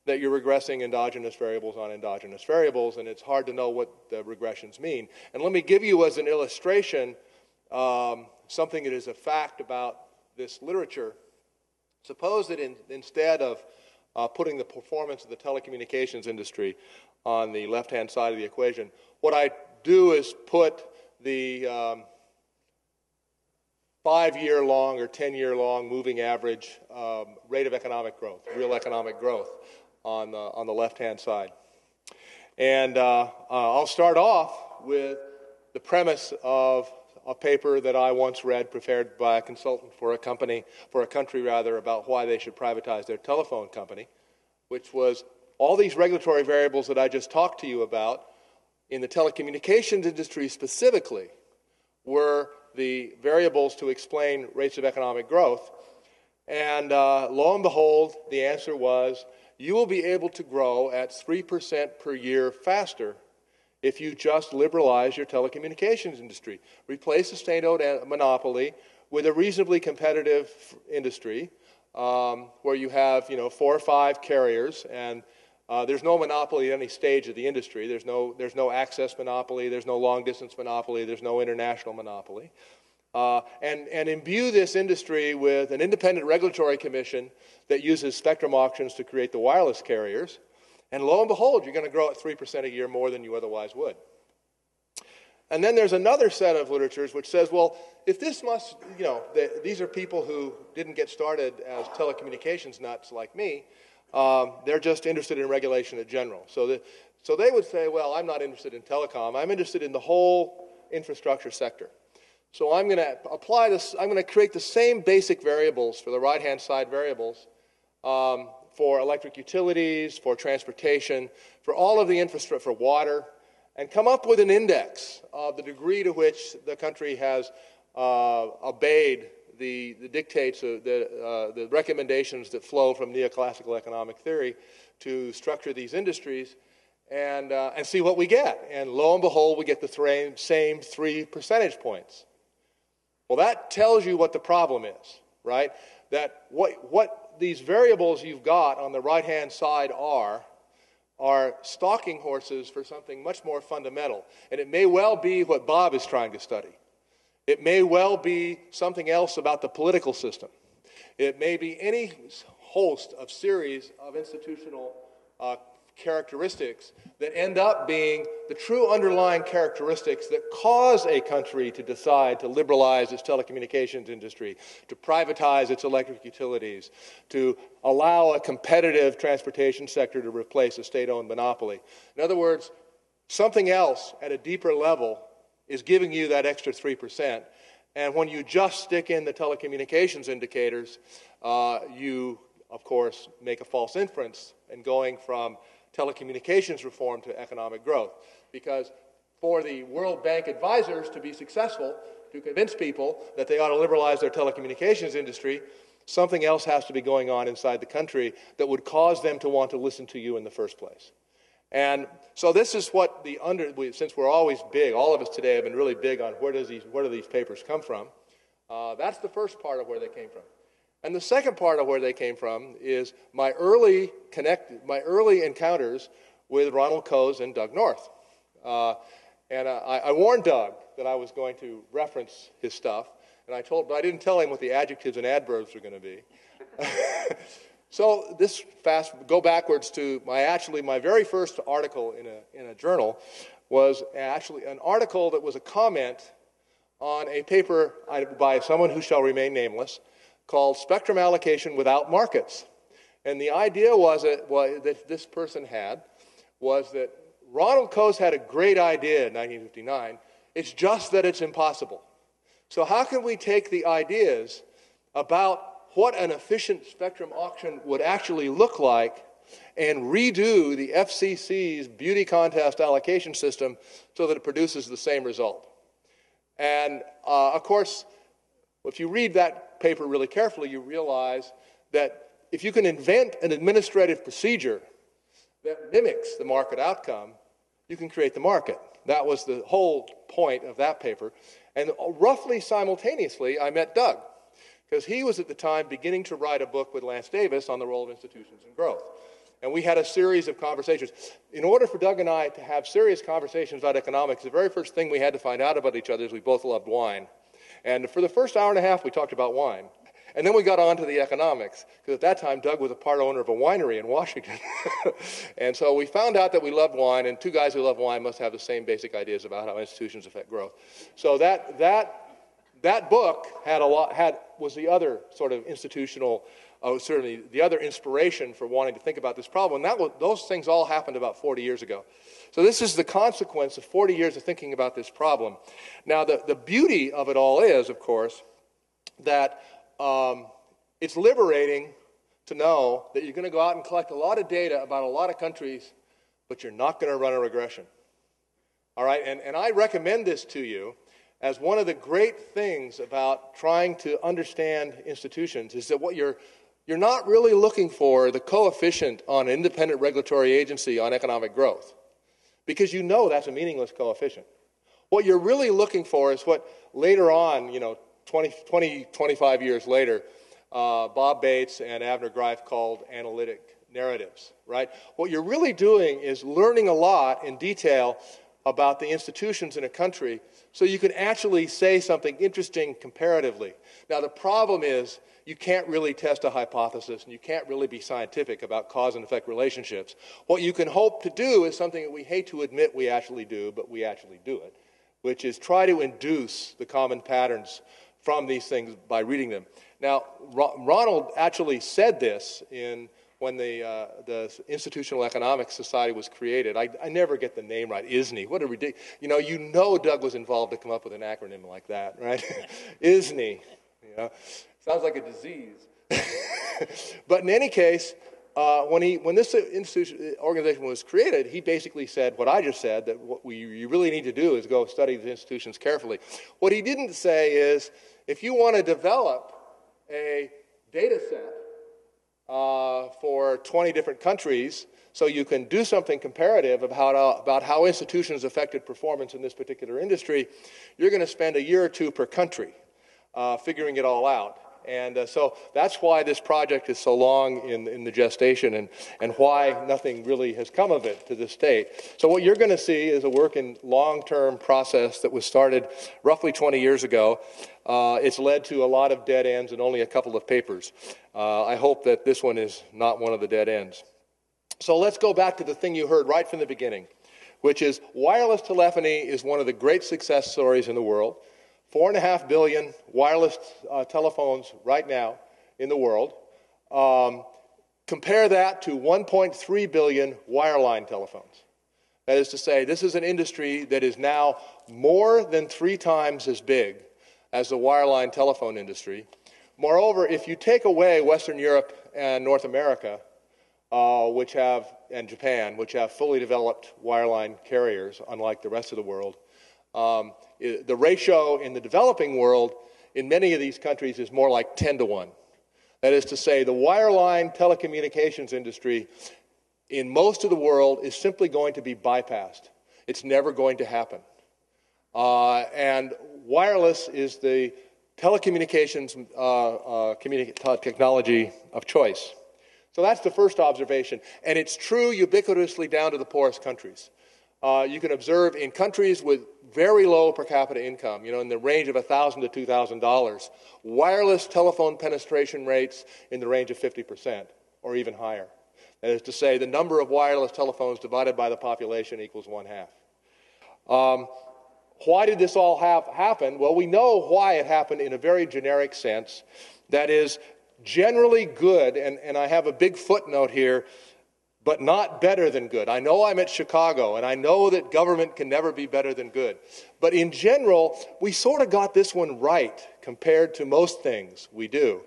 that you're regressing endogenous variables on endogenous variables, and it's hard to know what the regressions mean. And let me give you as an illustration something that is a fact about this literature. Suppose that instead of putting the performance of the telecommunications industry on the left-hand side of the equation, what I do is put the 5-year-long or 10-year-long moving average rate of economic growth, real economic growth, on the left-hand side. And I'll start off with the premise of a paper that I once read, prepared by a consultant for a country, about why they should privatize their telephone company, which was all these regulatory variables that I just talked to you about in the telecommunications industry specifically were the variables to explain rates of economic growth. And lo and behold, the answer was, you will be able to grow at 3% per year faster if you just liberalize your telecommunications industry. Replace the state-owned monopoly with a reasonably competitive industry where you have 4 or 5 carriers, and there's no monopoly at any stage of the industry. There's no access monopoly, there's no long-distance monopoly, there's no international monopoly. And imbue this industry with an independent regulatory commission that uses spectrum auctions to create the wireless carriers. And lo and behold, you're going to grow at 3% a year more than you otherwise would. And then there's another set of literatures which says, well, if this must, these are people who didn't get started as telecommunications nuts like me. They're just interested in regulation in general. So they would say, well, I'm not interested in telecom. I'm interested in the whole infrastructure sector. So I'm going to apply this. I'm going to create the same basic variables for the right-hand side variables for electric utilities, for transportation, for all of the infrastructure, for water, and come up with an index of the degree to which the country has obeyed the dictates, the recommendations that flow from neoclassical economic theory to structure these industries, and see what we get. And lo and behold, we get the same 3 percentage points. Well, that tells you what the problem is, right? That what these variables you've got on the right-hand side are stalking horses for something much more fundamental. And it may well be what Bob is trying to study. It may well be something else about the political system. It may be any host of series of institutional characteristics that end up being the true underlying characteristics that cause a country to decide to liberalize its telecommunications industry, to privatize its electric utilities, to allow a competitive transportation sector to replace a state-owned monopoly. In other words, something else at a deeper level is giving you that extra 3%. And when you just stick in the telecommunications indicators, you, of course, make a false inference in going from telecommunications reform to economic growth. Because for the World Bank advisors to be successful, to convince people that they ought to liberalize their telecommunications industry, something else has to be going on inside the country that would cause them to want to listen to you in the first place. And so this is what since we're always big, all of us today have been really big on where do these papers come from. That's the first part of where they came from. And the second part of where they came from is my early encounters with Ronald Coase and Doug North. And I warned Doug that I was going to reference his stuff, but I didn't tell him what the adjectives and adverbs were going to be. So go backwards to my very first article in a journal was actually an article that was a comment on a paper by someone who shall remain nameless called Spectrum Allocation Without Markets. And the idea that this person had was that Ronald Coase had a great idea in 1959. It's just that it's impossible. So how can we take the ideas about what an efficient spectrum auction would actually look like and redo the FCC's beauty contest allocation system so that it produces the same result? And of course, if you read that paper really carefully, you realize that if you can invent an administrative procedure that mimics the market outcome, you can create the market. That was the whole point of that paper. And roughly simultaneously, I met Doug, because he was at the time beginning to write a book with Lance Davis on the role of institutions in growth. And we had a series of conversations. In order for Doug and I to have serious conversations about economics, the very first thing we had to find out about each other is we both loved wine. And for the first hour and a half, we talked about wine. And then we got on to the economics, because at that time, Doug was a part owner of a winery in Washington. And so we found out that we loved wine, and two guys who love wine must have the same basic ideas about how institutions affect growth. So that book was the other sort of institutional, certainly the other inspiration for wanting to think about this problem. And those things all happened about 40 years ago. So this is the consequence of 40 years of thinking about this problem. Now, the beauty of it all is, of course, that it's liberating to know that you're going to go out and collect a lot of data about a lot of countries, but you're not going to run a regression. All right? And I recommend this to you as one of the great things about trying to understand institutions is that what you're not really looking for the coefficient on an independent regulatory agency on economic growth, because you know that's a meaningless coefficient. What you're really looking for is what later on, 25 years later, Bob Bates and Avner Greif called analytic narratives, right? What you're really doing is learning a lot in detail about the institutions in a country so you can actually say something interesting comparatively. Now, the problem is you can't really test a hypothesis and you can't really be scientific about cause and effect relationships. What you can hope to do is something that we hate to admit we actually do, but we actually do it, which is try to induce the common patterns from these things by reading them. Now, Ronald actually said this when the Institutional Economics Society was created. I never get the name right. ISNE. What a ridiculous. You know Doug was involved to come up with an acronym like that, right? ISNE. Sounds like a disease. But in any case, when this organization was created, he basically said what I just said, that what you really need to do is go study the institutions carefully. What he didn't say is, if you want to develop a data set for 20 different countries so you can do something comparative about how institutions affected performance in this particular industry, you're going to spend a year or two per country figuring it all out. And so that's why this project is so long in the gestation and why nothing really has come of it to this date. So what you're going to see is a work in long-term process that was started roughly 20 years ago. It's led to a lot of dead ends and only a couple of papers. I hope that this one is not one of the dead ends. So let's go back to the thing you heard right from the beginning, which is wireless telephony is one of the great success stories in the world. 4.5 billion wireless telephones right now in the world. Compare that to 1.3 billion wireline telephones. That is to say, this is an industry that is now more than 3 times as big as the wireline telephone industry. Moreover, if you take away Western Europe and North America, and Japan, which have fully developed wireline carriers, unlike the rest of the world, the ratio in the developing world in many of these countries is more like 10 to 1. That is to say, the wireline telecommunications industry in most of the world is simply going to be bypassed. It's never going to happen. And wireless is the telecommunications technology of choice. So that's the first observation. And it's true ubiquitously down to the poorest countries. You can observe in countries with very low per capita income, in the range of $1,000 to $2,000, wireless telephone penetration rates in the range of 50% or even higher. That is to say, the number of wireless telephones divided by the population equals 1/2. Why did this all happen? Well, we know why it happened in a very generic sense. That is, generally good, and I have a big footnote here, but not better than good. I know I'm at Chicago, and I know that government can never be better than good. But in general, we sort of got this one right compared to most things we do.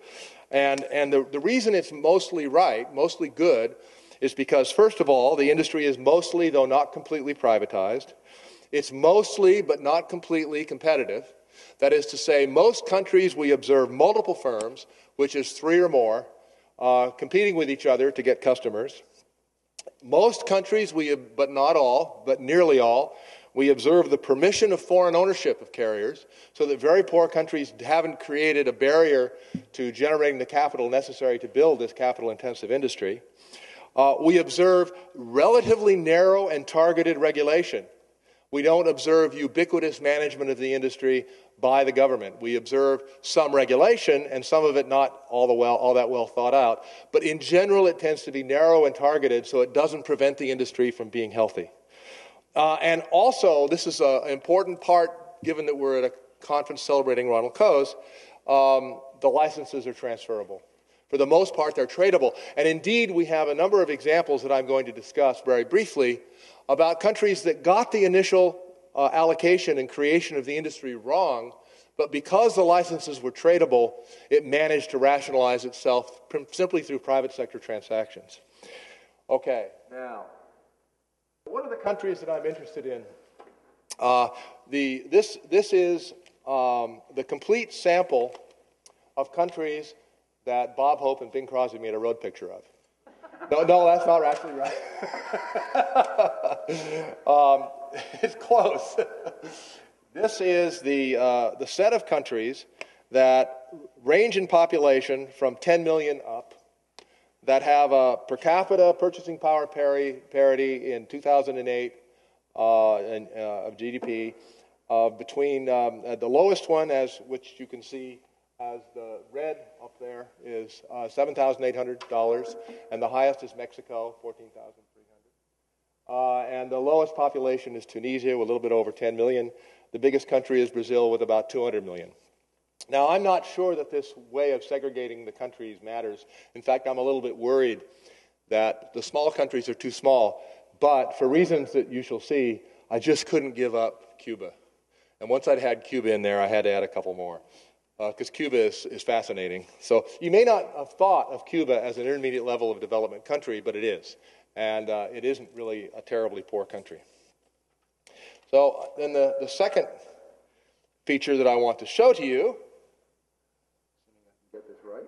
And the reason it's mostly right, mostly good, is because, first of all, the industry is mostly, though not completely, privatized. It's mostly, but not completely, competitive. That is to say, most countries we observe multiple firms, which is 3 or more, competing with each other to get customers. Most countries, but not all, but nearly all, we observe the permission of foreign ownership of carriers, so that very poor countries haven't created a barrier to generating the capital necessary to build this capital-intensive industry. We observe relatively narrow and targeted regulation. We don't observe ubiquitous management of the industry by the government. We observe some regulation, and some of it not all that well thought out. But in general, it tends to be narrow and targeted, so it doesn't prevent the industry from being healthy. And also, this is an important part, given that we're at a conference celebrating Ronald Coase, the licenses are transferable. For the most part, they're tradable. And indeed, we have a number of examples that I'm going to discuss very briefly about countries that got the initial allocation and creation of the industry wrong, but because the licenses were tradable, it managed to rationalize itself simply through private sector transactions. Okay, now, one of the countries that I'm interested in, this is the complete sample of countries that Bob Hope and Bing Crosby made a road picture of. No, that's not actually right. It's close. This is the set of countries that range in population from 10 million up, that have a per capita purchasing power parity in 2008 of GDP between the lowest one, which you can see as the red up there, is $7,800, and the highest is Mexico, $14,300. And the lowest population is Tunisia, with a little bit over 10 million. The biggest country is Brazil, with about 200 million. Now, I'm not sure that this way of segregating the countries matters. In fact, I'm a little bit worried that the small countries are too small, but for reasons that you shall see, I just couldn't give up Cuba. And once I'd had Cuba in there, I had to add a couple more, because Cuba is fascinating. So you may not have thought of Cuba as an intermediate level of development country, but it is. And it isn't really a terribly poor country. So then the second feature that I want to show to you, get this right.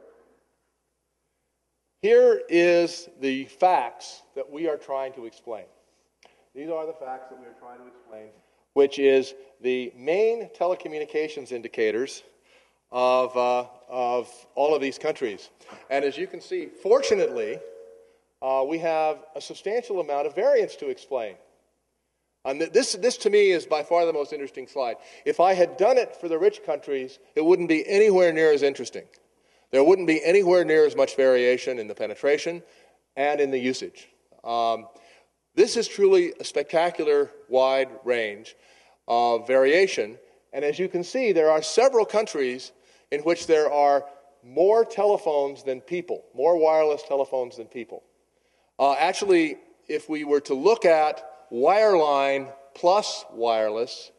Here is the facts that we are trying to explain. These are the facts that we are trying to explain, which is the main telecommunications indicators of all of these countries. And as you can see, fortunately, we have a substantial amount of variance to explain. And this to me is by far the most interesting slide. If I had done it for the rich countries, it wouldn't be anywhere near as interesting. There wouldn't be anywhere near as much variation in the penetration and in the usage. This is truly a spectacular wide range of variation. And as you can see, there are several countries in which there are more telephones than people, more wireless telephones than people. Actually, if we were to look at wireline plus wireless,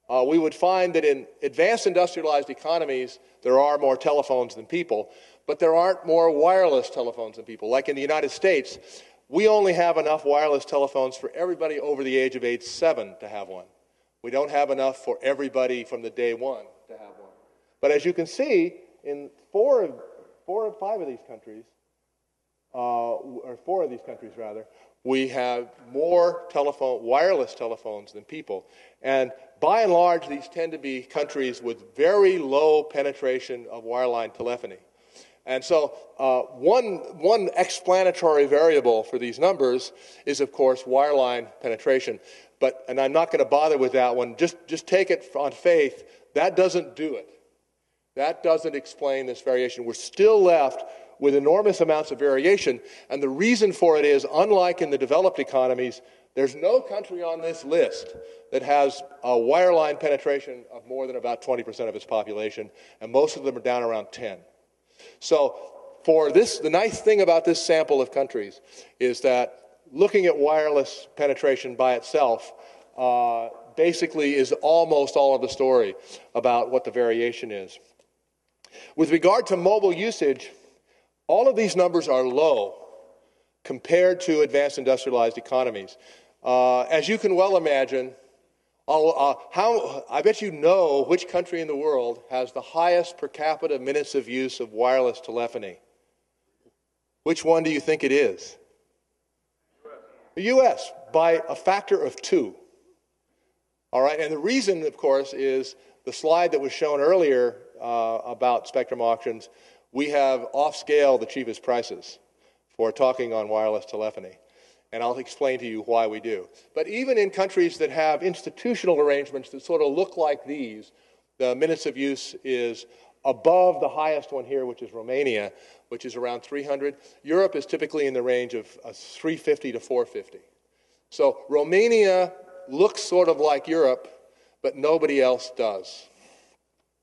we would find that in advanced industrialized economies, there are more telephones than people, but there aren't more wireless telephones than people. Like in the United States, we only have enough wireless telephones for everybody over the age of age 7 to have one. We don't have enough for everybody from the day one to have one. But as you can see, in four of these countries, we have more wireless telephones than people. And by and large, these tend to be countries with very low penetration of wireline telephony. And so one explanatory variable for these numbers is, of course, wireline penetration. And I'm not going to bother with that one. Just take it on faith. That doesn't do it. That doesn't explain this variation. We're still left with enormous amounts of variation. And the reason for it is, unlike in the developed economies, there's no country on this list that has a wireline penetration of more than about 20% of its population, and most of them are down around 10. So for this, the nice thing about this sample of countries is that looking at wireless penetration by itself basically is almost all of the story about what the variation is. With regard to mobile usage, all of these numbers are low compared to advanced industrialized economies. As you can well imagine, I bet you know which country in the world has the highest per capita minutes of use of wireless telephony. Which one do you think it is? The U.S., by a factor of 2. All right, and the reason, of course, is the slide that was shown earlier about spectrum auctions. We have off-scale the cheapest prices for talking on wireless telephony. And I'll explain to you why we do. But even in countries that have institutional arrangements that sort of look like these, the minutes of use is above the highest one here, which is Romania, which is around 300. Europe is typically in the range of 350 to 450. So Romania looks sort of like Europe, but nobody else does.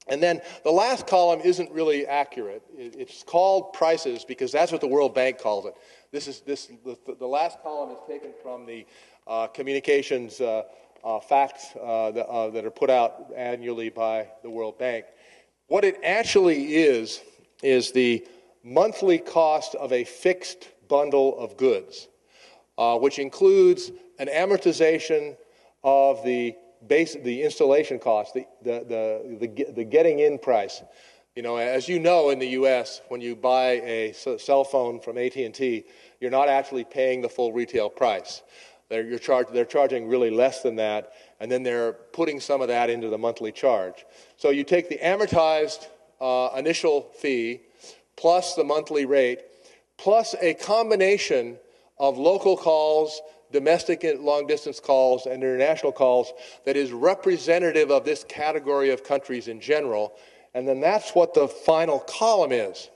And then the last column isn't really accurate. It's called prices because that's what the World Bank calls it. The last column is taken from the communications facts that are put out annually by the World Bank. What it actually is the monthly cost of a fixed bundle of goods, which includes an amortization of the installation cost, the getting in price. You know, as you know, in the U.S., when you buy a cell phone from AT&T, you're not actually paying the full retail price. They're charging really less than that, and then they're putting some of that into the monthly charge. So you take the amortized initial fee plus the monthly rate plus a combination of local calls, domestic and long-distance calls, and international calls that is representative of this category of countries in general. And then that's what the final column is.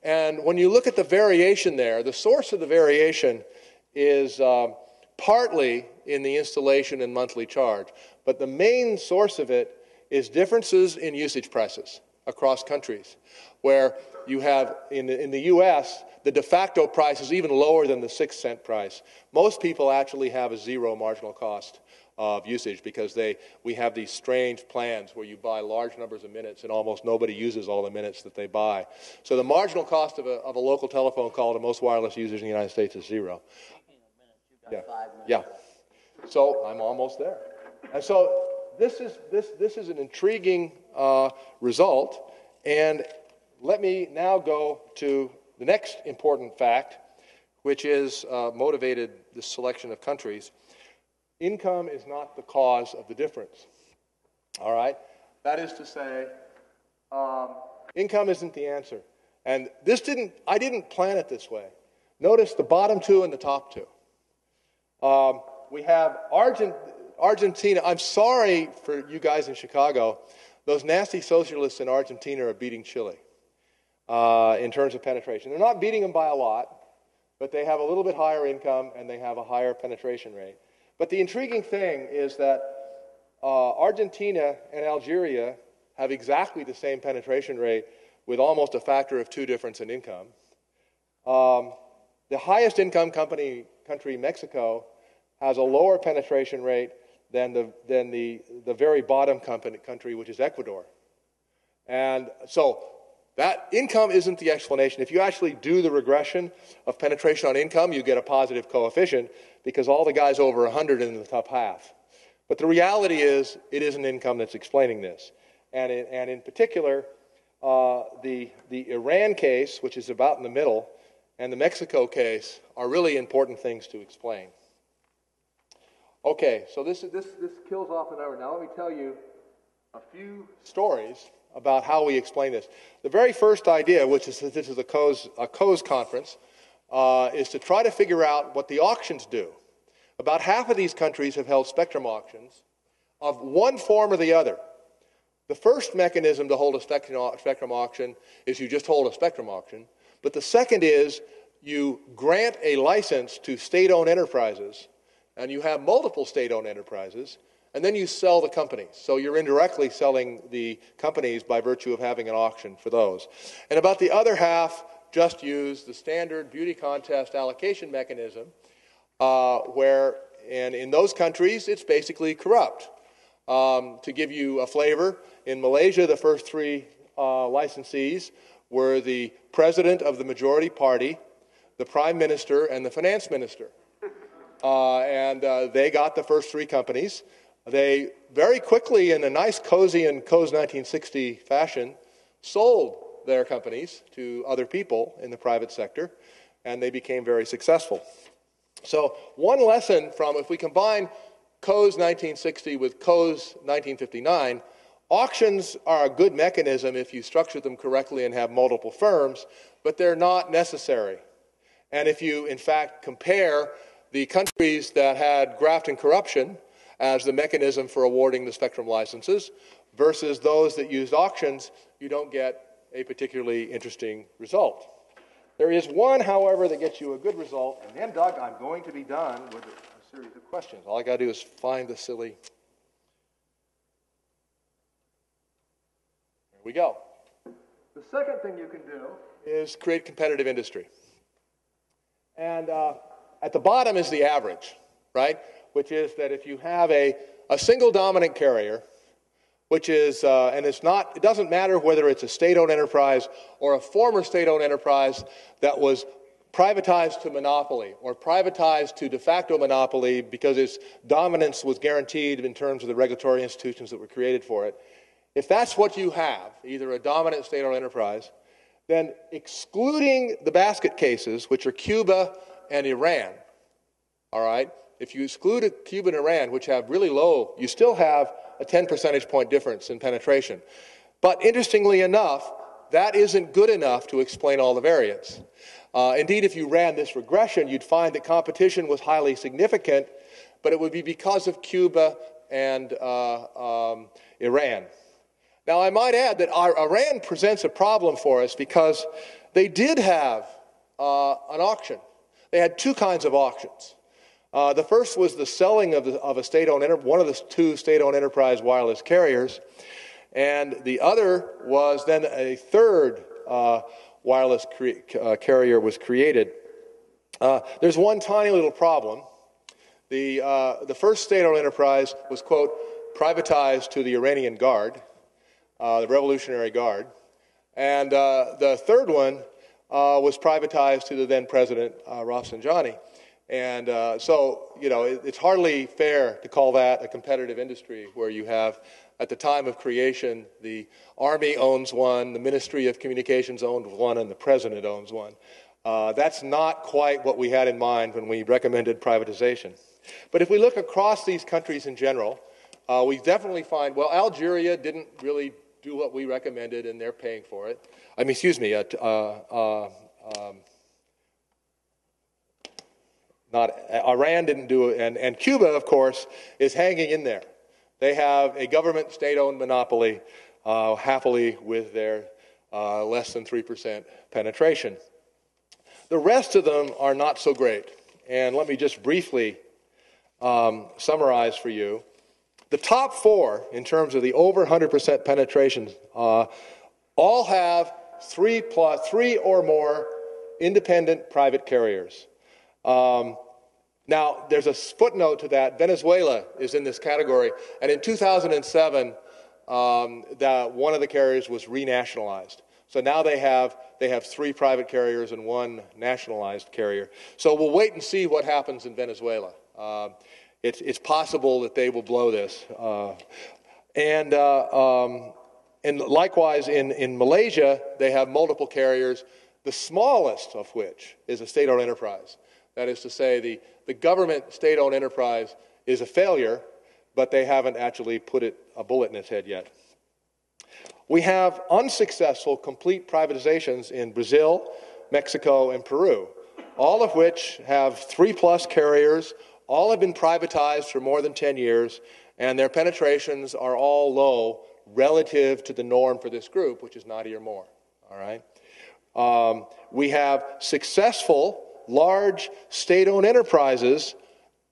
And when you look at the variation there, the source of the variation is partly in the installation and monthly charge. But the main source of it is differences in usage prices across countries, where you have, in the U.S., the de facto price is even lower than the 6-cent price. Most people actually have a zero marginal cost of usage because we have these strange plans where you buy large numbers of minutes and almost nobody uses all the minutes that they buy. So the marginal cost of a local telephone call to most wireless users in the United States is zero. Yeah. So I'm almost there. And so this is an intriguing result. And let me now go to the next important fact, which is motivated the selection of countries. Income is not the cause of the difference. All right? That is to say, income isn't the answer. And I didn't plan it this way. Notice the bottom two and the top two. We have Argentina. I'm sorry for you guys in Chicago. Those nasty socialists in Argentina are beating Chile in terms of penetration. They're not beating them by a lot, but they have a little bit higher income and they have a higher penetration rate. But the intriguing thing is that Argentina and Algeria have exactly the same penetration rate with almost a factor of 2 difference in income. The highest income country, Mexico, has a lower penetration rate than the very bottom country, which is Ecuador. And so that income isn't the explanation. If you actually do the regression of penetration on income, you get a positive coefficient because all the guys over 100 in the top half. But the reality is it isn't income that's explaining this. And in particular, the Iran case, which is about in the middle, and the Mexico case are really important things to explain. Okay, so this kills off an hour. Now let me tell you a few stories about how we explain this. The very first idea, which is that this is a Coase conference, is to try to figure out what the auctions do. About half of these countries have held spectrum auctions of one form or the other. The first mechanism to hold a spectrum auction is you just hold a spectrum auction. But the second is you grant a license to state-owned enterprises, and you have multiple state-owned enterprises, and then you sell the companies. So you're indirectly selling the companies by virtue of having an auction for those. And about the other half just use the standard beauty contest allocation mechanism, where, and in those countries, it's basically corrupt. To give you a flavor, in Malaysia, the first 3 licensees were the president of the majority party, the prime minister, and the finance minister. And they got the first 3 companies. They very quickly, in a nice Coase 1960 fashion, sold their companies to other people in the private sector, and they became very successful. So one lesson from, if we combine Coase 1960 with Coase 1959, auctions are a good mechanism if you structure them correctly and have multiple firms, but they're not necessary. And if you, in fact, compare the countries that had graft and corruption as the mechanism for awarding the spectrum licenses versus those that used auctions, you don't get a particularly interesting result. There is one, however, that gets you a good result, and then, Doug, I'm going to be done with a series of questions. All I got to do is find the silly... There we go. The second thing you can do is create competitive industry. And at the bottom is the average, right? Which is that if you have a single dominant carrier, which is, and it doesn't matter whether it's a state-owned enterprise or a former state-owned enterprise that was privatized to monopoly or privatized to de facto monopoly because its dominance was guaranteed in terms of the regulatory institutions that were created for it. If that's what you have, either a dominant state-owned enterprise, then excluding the basket cases, which are Cuba and Iran, all right, if you exclude Cuba and Iran, which have really low, you still have a 10 percentage point difference in penetration. But interestingly enough, that isn't good enough to explain all the variance. Indeed, if you ran this regression, you'd find that competition was highly significant, but it would be because of Cuba and Iran. Now, I might add that Iran presents a problem for us because they did have an auction. They had 2 kinds of auctions. The first was the selling of a state-owned one of the 2 state-owned enterprise wireless carriers, and the other was then a third wireless carrier was created. There's one tiny little problem. The first state-owned enterprise was, quote, privatized to the Iranian Guard, the Revolutionary Guard, and the third one was privatized to the then president, Rafsanjani. And so, you know, it's hardly fair to call that a competitive industry where you have, at the time of creation, the Army owns one, the Ministry of Communications owns one, and the President owns one. That's not quite what we had in mind when we recommended privatization. But if we look across these countries in general, we definitely find, well, Algeria didn't really do what we recommended, and they're paying for it. I mean, excuse me, Iran didn't do it, and Cuba, of course, is hanging in there. They have a government state-owned monopoly happily with their less than 3% penetration. The rest of them are not so great. And let me just briefly summarize for you. The top 4, in terms of the over 100% penetration, all have 3 or more independent private carriers. Now, there's a footnote to that. Venezuela is in this category, and in 2007, one of the carriers was renationalized. So now they have 3 private carriers and 1 nationalized carrier. So we'll wait and see what happens in Venezuela. It's possible that they will blow this. And likewise, in Malaysia, they have multiple carriers, the smallest of which is a state-owned enterprise. That is to say, the government state-owned enterprise is a failure, but they haven't actually put a bullet in its head yet. We have unsuccessful complete privatizations in Brazil, Mexico, and Peru, all of which have 3+ carriers. All have been privatized for more than 10 years, and their penetrations are all low relative to the norm for this group, which is 90 or more. All right. We have successful, large state-owned enterprises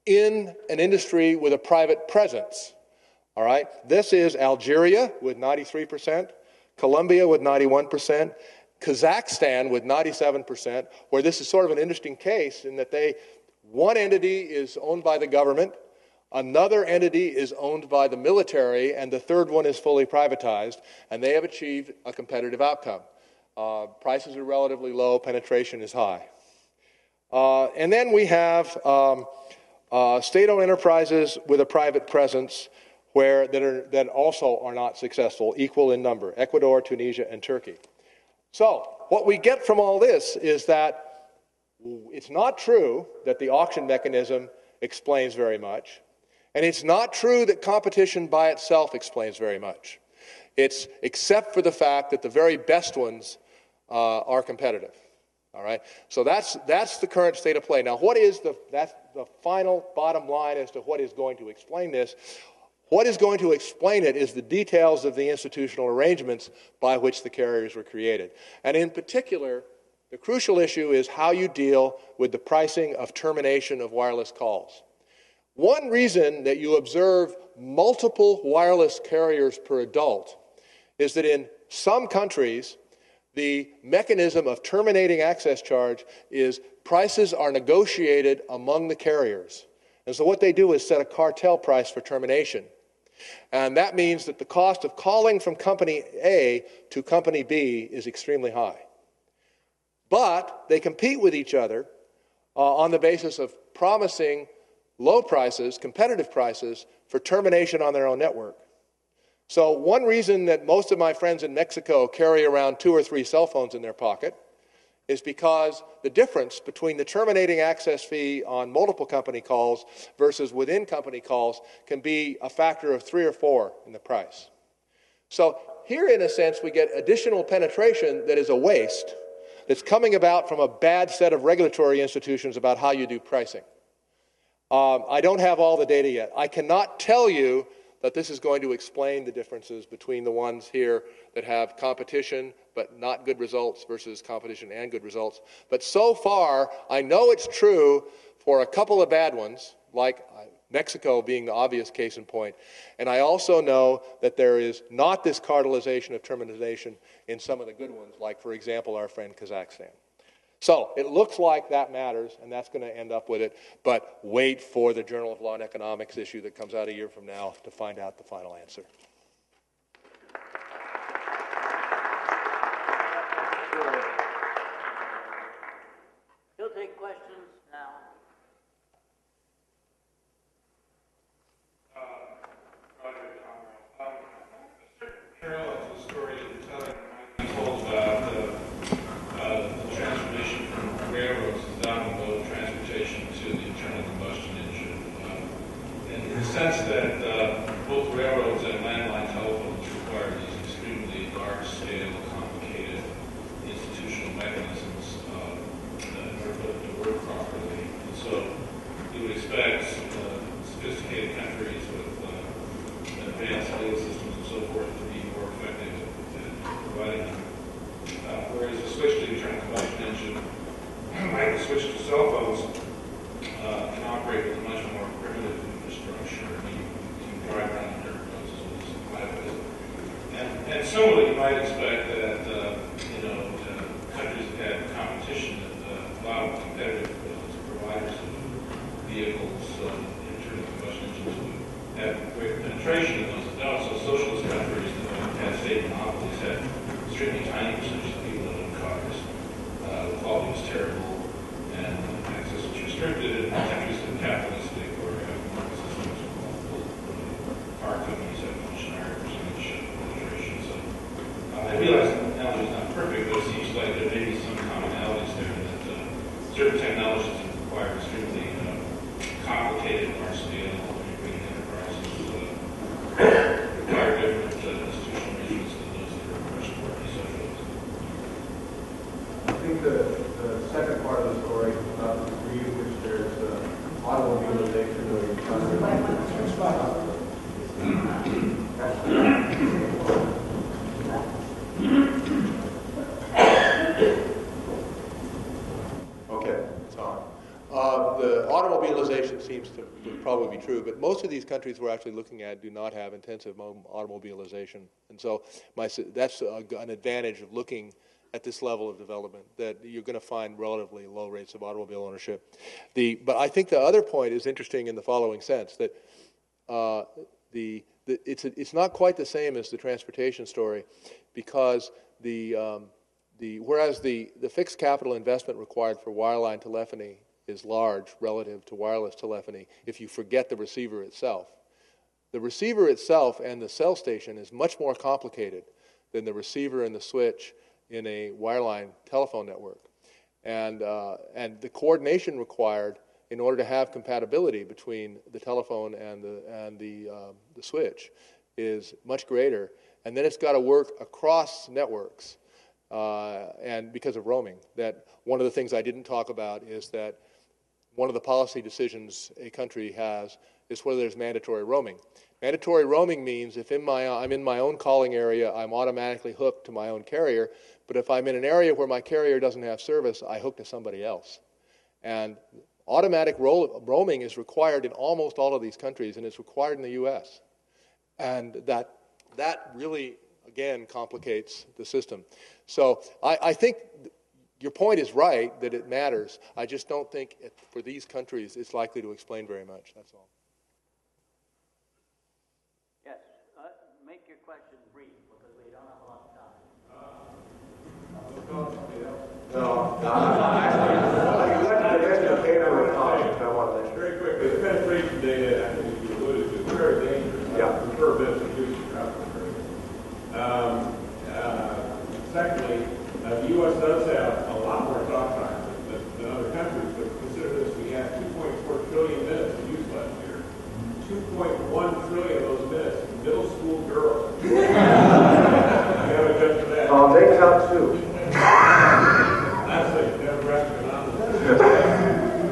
in an industry with a private presence. All right. This is Algeria with 93%, Colombia with 91%, Kazakhstan with 97%, where this is sort of an interesting case in that one entity is owned by the government, another entity is owned by the military, and the third one is fully privatized, and they have achieved a competitive outcome. Prices are relatively low, penetration is high. And then we have state-owned enterprises with a private presence that also are not successful, equal in number: Ecuador, Tunisia, and Turkey. So what we get from all this is that it's not true that the auction mechanism explains very much, and it's not true that competition by itself explains very much. It's except for the fact that the very best ones are competitive. All right. So that's the current state of play. Now, that's the final bottom line as to what is going to explain this. What is going to explain it is the details of the institutional arrangements by which the carriers were created. And in particular, the crucial issue is how you deal with the pricing of termination of wireless calls. One reason that you observe multiple wireless carriers per adult is that in some countries, the mechanism of terminating access charge is prices are negotiated among the carriers. And so what they do is set a cartel price for termination. And that means that the cost of calling from company A to company B is extremely high. But they compete with each other on the basis of promising low prices, competitive prices, for termination on their own network. So one reason that most of my friends in Mexico carry around 2 or 3 cell phones in their pocket is because the difference between the terminating access fee on multiple company calls versus within company calls can be a factor of 3 or 4 in the price. So here, in a sense, we get additional penetration that is a waste, that's coming about from a bad set of regulatory institutions about how you do pricing. I don't have all the data yet. I cannot tell you that this is going to explain the differences between the ones here that have competition but not good results versus competition and good results. But so far, I know it's true for a couple of bad ones, like Mexico being the obvious case in point. And I also know that there is not this cartelization of termination in some of the good ones, like, for example, our friend Kazakhstan. So it looks like that matters, and that's going to end up with it. But wait for the Journal of Law and Economics issue that comes out a year from now to find out the final answer. We'll take questions now. Parallel to the story that you're telling, you told about the transformation from railroads to automobile transportation to the internal combustion engine. In the sense that both railroads and landlines switch to cell phones can operate with a much more primitive infrastructure. I mean, you can drive around dirt roads and live with it. And similarly, you might expect that countries that have competition that allow competitive providers of vehicles, internal combustion engines, would have greater penetration in those that don't. So socialist countries that have state monopolies have extremely tiny percentage of people that own cars. The quality was terrible, and access was restricted. And countries that are capitalistic or have market systems, car companies have much higher percentage penetration. So I realize the analogy is not perfect, but it seems like there may be some commonalities there that certain technologies that require extremely complicated, large-scale, integrated enterprises require different institutional arrangements than those that are much more decentralized. I think the second part of the story about the degree to which there's automobilization of the Okay, it's on. The automobilization seems to probably be true, but most of these countries we're actually looking at do not have intensive automobilization. And so that's an advantage of looking at this level of development, that you're going to find relatively low rates of automobile ownership. But I think the other point is interesting in the following sense, that it's not quite the same as the transportation story, because whereas the fixed capital investment required for wireline telephony is large relative to wireless telephony if you forget the receiver itself. The receiver itself and the cell station is much more complicated than the receiver and the switch in a wireline telephone network. And the coordination required in order to have compatibility between the telephone and the switch is much greater. And then it's got to work across networks, and because of roaming. That one of the things I didn't talk about is that one of the policy decisions a country has is whether there's mandatory roaming. Mandatory roaming means if I'm in my own calling area, I'm automatically hooked to my own carrier. But if I'm in an area where my carrier doesn't have service, I hook to somebody else. And automatic roaming is required in almost all of these countries, and it's required in the U.S. And that really, again, complicates the system. So I think your point is right that it matters. I just don't think for these countries it's likely to explain very much. That's all. Yes, make your question brief because we don't have a lot of time. Very quickly, the penetration data, I think you alluded to, is very dangerous. I prefer this to UChicago. Secondly, the U.S. does have a lot more talk time than other countries, but consider this, we had 2.4 trillion minutes of use last year. 2.1 trillion of those minutes, middle school girls. You have a judge for that. They count too. That's a demographic anomaly.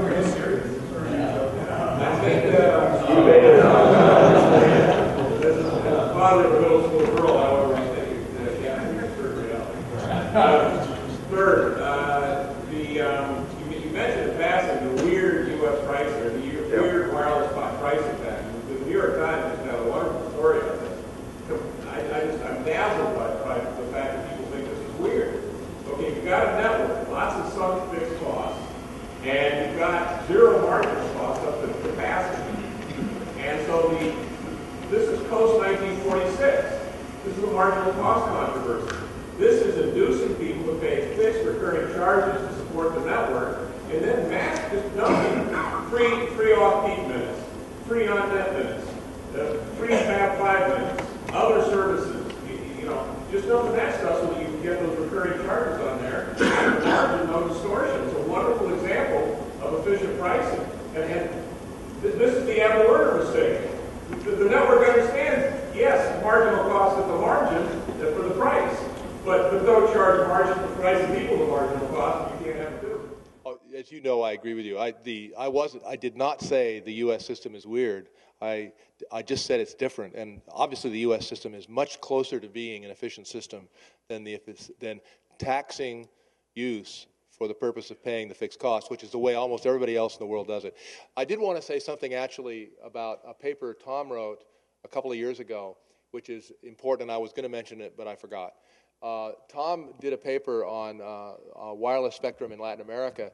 Very serious. I think You made it up. As a father of a middle school girl, however, I think it's third reality. Third, you mentioned in passing the weird U.S. pricing, or the weird wireless pricing pattern. The New York Times has got a wonderful story on this. I'm dazzled by the fact that people think this is weird. Okay, you've got a network, lots of sunk fixed costs, and you've got zero margin costs up to capacity. And so this is Coase 1946. This is a marginal cost controversy. This is inducing people to pay fixed recurring charges to support the network, and then mass just dumping free off-peak minutes, free on-net minutes, free FAB 5 minutes, other services. Just dump that stuff so that you can get those recurring charges on there. And margin, no distortion. It's a wonderful example of efficient pricing. And this is the Apple Werner mistake. The network understands, yes, marginal cost at the margin for the price, but don't charge margin for price and equal to marginal cost. You can't have it do. As you know, I agree with you. I did not say the U.S. system is weird. I just said it's different, and obviously the U.S. system is much closer to being an efficient system than taxing use for the purpose of paying the fixed cost, which is the way almost everybody else in the world does it. I did want to say something actually about a paper Tom wrote a couple of years ago, which is important. I was going to mention it, but I forgot. Tom did a paper on wireless spectrum in Latin America,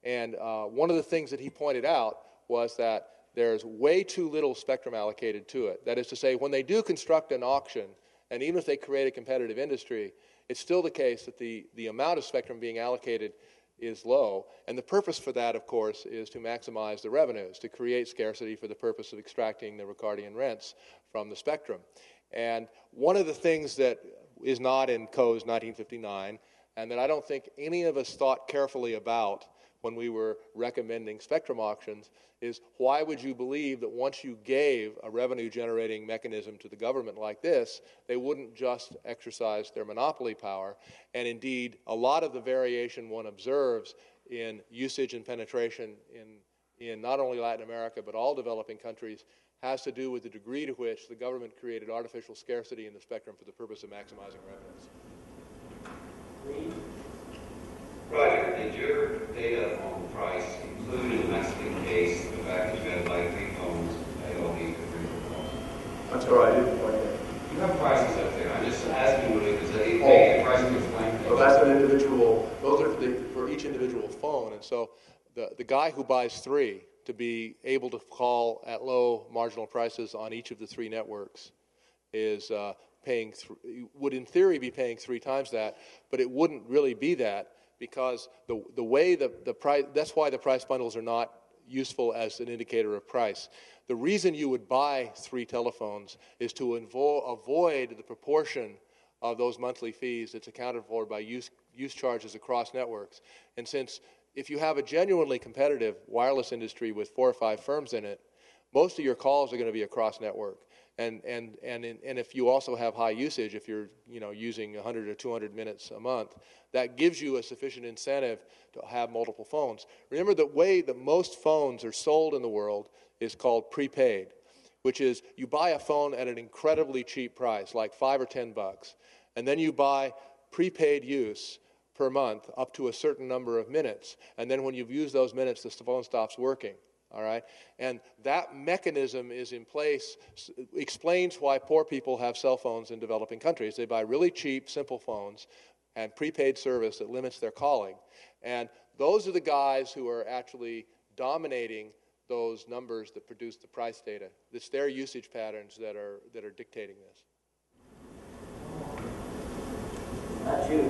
and one of the things that he pointed out was that there's way too little spectrum allocated to it. That is to say, when they do construct an auction, and even if they create a competitive industry, it's still the case that the amount of spectrum being allocated is low. And the purpose for that, of course, is to maximize the revenues, to create scarcity for the purpose of extracting the Ricardian rents from the spectrum. And one of the things that is not in Coase 1959, and that I don't think any of us thought carefully about when we were recommending spectrum auctions, is why would you believe that once you gave a revenue-generating mechanism to the government like this, they wouldn't just exercise their monopoly power? And indeed, a lot of the variation one observes in usage and penetration in not only Latin America, but all developing countries, has to do with the degree to which the government created artificial scarcity in the spectrum for the purpose of maximizing revenues. Roger, did your data on price include in the Mexican case the fact that you had to buy 3 phones at all these different costs? I'm sorry, I didn't quite get it. You have prices up there. I'm just asking what it is. The price to explain. Well, that's an individual. Those are for each individual phone, and so the guy who buys 3 to be able to call at low marginal prices on each of the 3 networks is would in theory be paying 3 times that, but it wouldn't really be that, because the way the price, that's why the price bundles are not useful as an indicator of price. The reason you would buy 3 telephones is to avoid the proportion of those monthly fees that's accounted for by use charges across networks. And since if you have a genuinely competitive wireless industry with 4 or 5 firms in it, most of your calls are going to be across network. And if you also have high usage, if you're using 100 or 200 minutes a month, that gives you a sufficient incentive to have multiple phones. Remember, the way that most phones are sold in the world is called prepaid, which is you buy a phone at an incredibly cheap price, like $5 or $10, and then you buy prepaid use per month up to a certain number of minutes, and then when you've used those minutes, the phone stops working. All right, and that mechanism is in place, explains why poor people have cell phones in developing countries. They buy really cheap, simple phones and prepaid service that limits their calling. And those are the guys who are actually dominating those numbers that produce the price data. It's their usage patterns that are dictating this. That's you.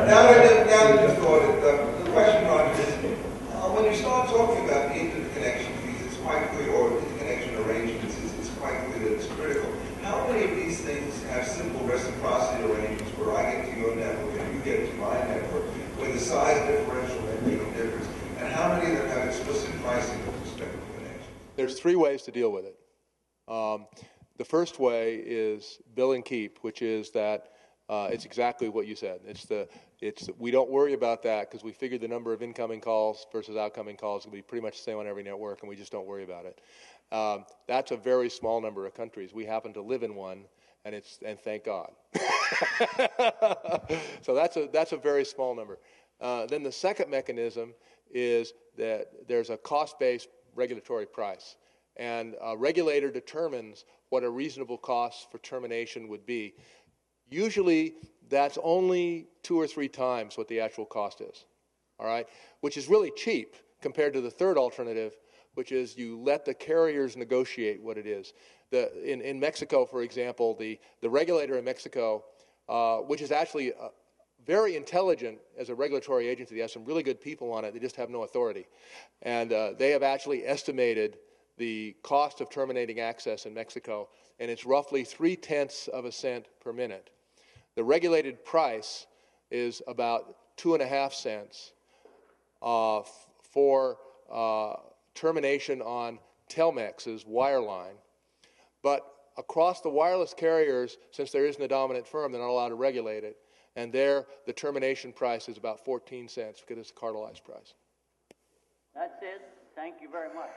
Now I just thought the question, Roger, is when you start talking about the interconnection fees, it's quite clear, or interconnection arrangements, it's quite clear that it's critical. How many of these things have simple reciprocity arrangements where I get to your network and you get to my network, where the size differential may make a difference? And how many of them have explicit pricing with respect to connections? There's 3 ways to deal with it. The first way is bill and keep, which is that it's exactly what you said. We don't worry about that because we figured the number of incoming calls versus outgoing calls will be pretty much the same on every network, and we just don't worry about it. That's a very small number of countries. We happen to live in one, and thank God. So that's a very small number. Then the second mechanism is that there's a cost-based regulatory price, and a regulator determines what a reasonable cost for termination would be. Usually, that's only 2 or 3 times what the actual cost is, all right? Which is really cheap compared to the third alternative, which is you let the carriers negotiate what it is. In Mexico, for example, the regulator in Mexico, which is actually very intelligent as a regulatory agency, they have some really good people on it, they just have no authority. And they have actually estimated the cost of terminating access in Mexico, and it's roughly 0.3 cents per minute. The regulated price is about 2.5 cents for termination on Telmex's wireline. But across the wireless carriers, since there isn't a dominant firm, they're not allowed to regulate it. And there, the termination price is about 14 cents because it's a cartelized price. That's it. Thank you very much.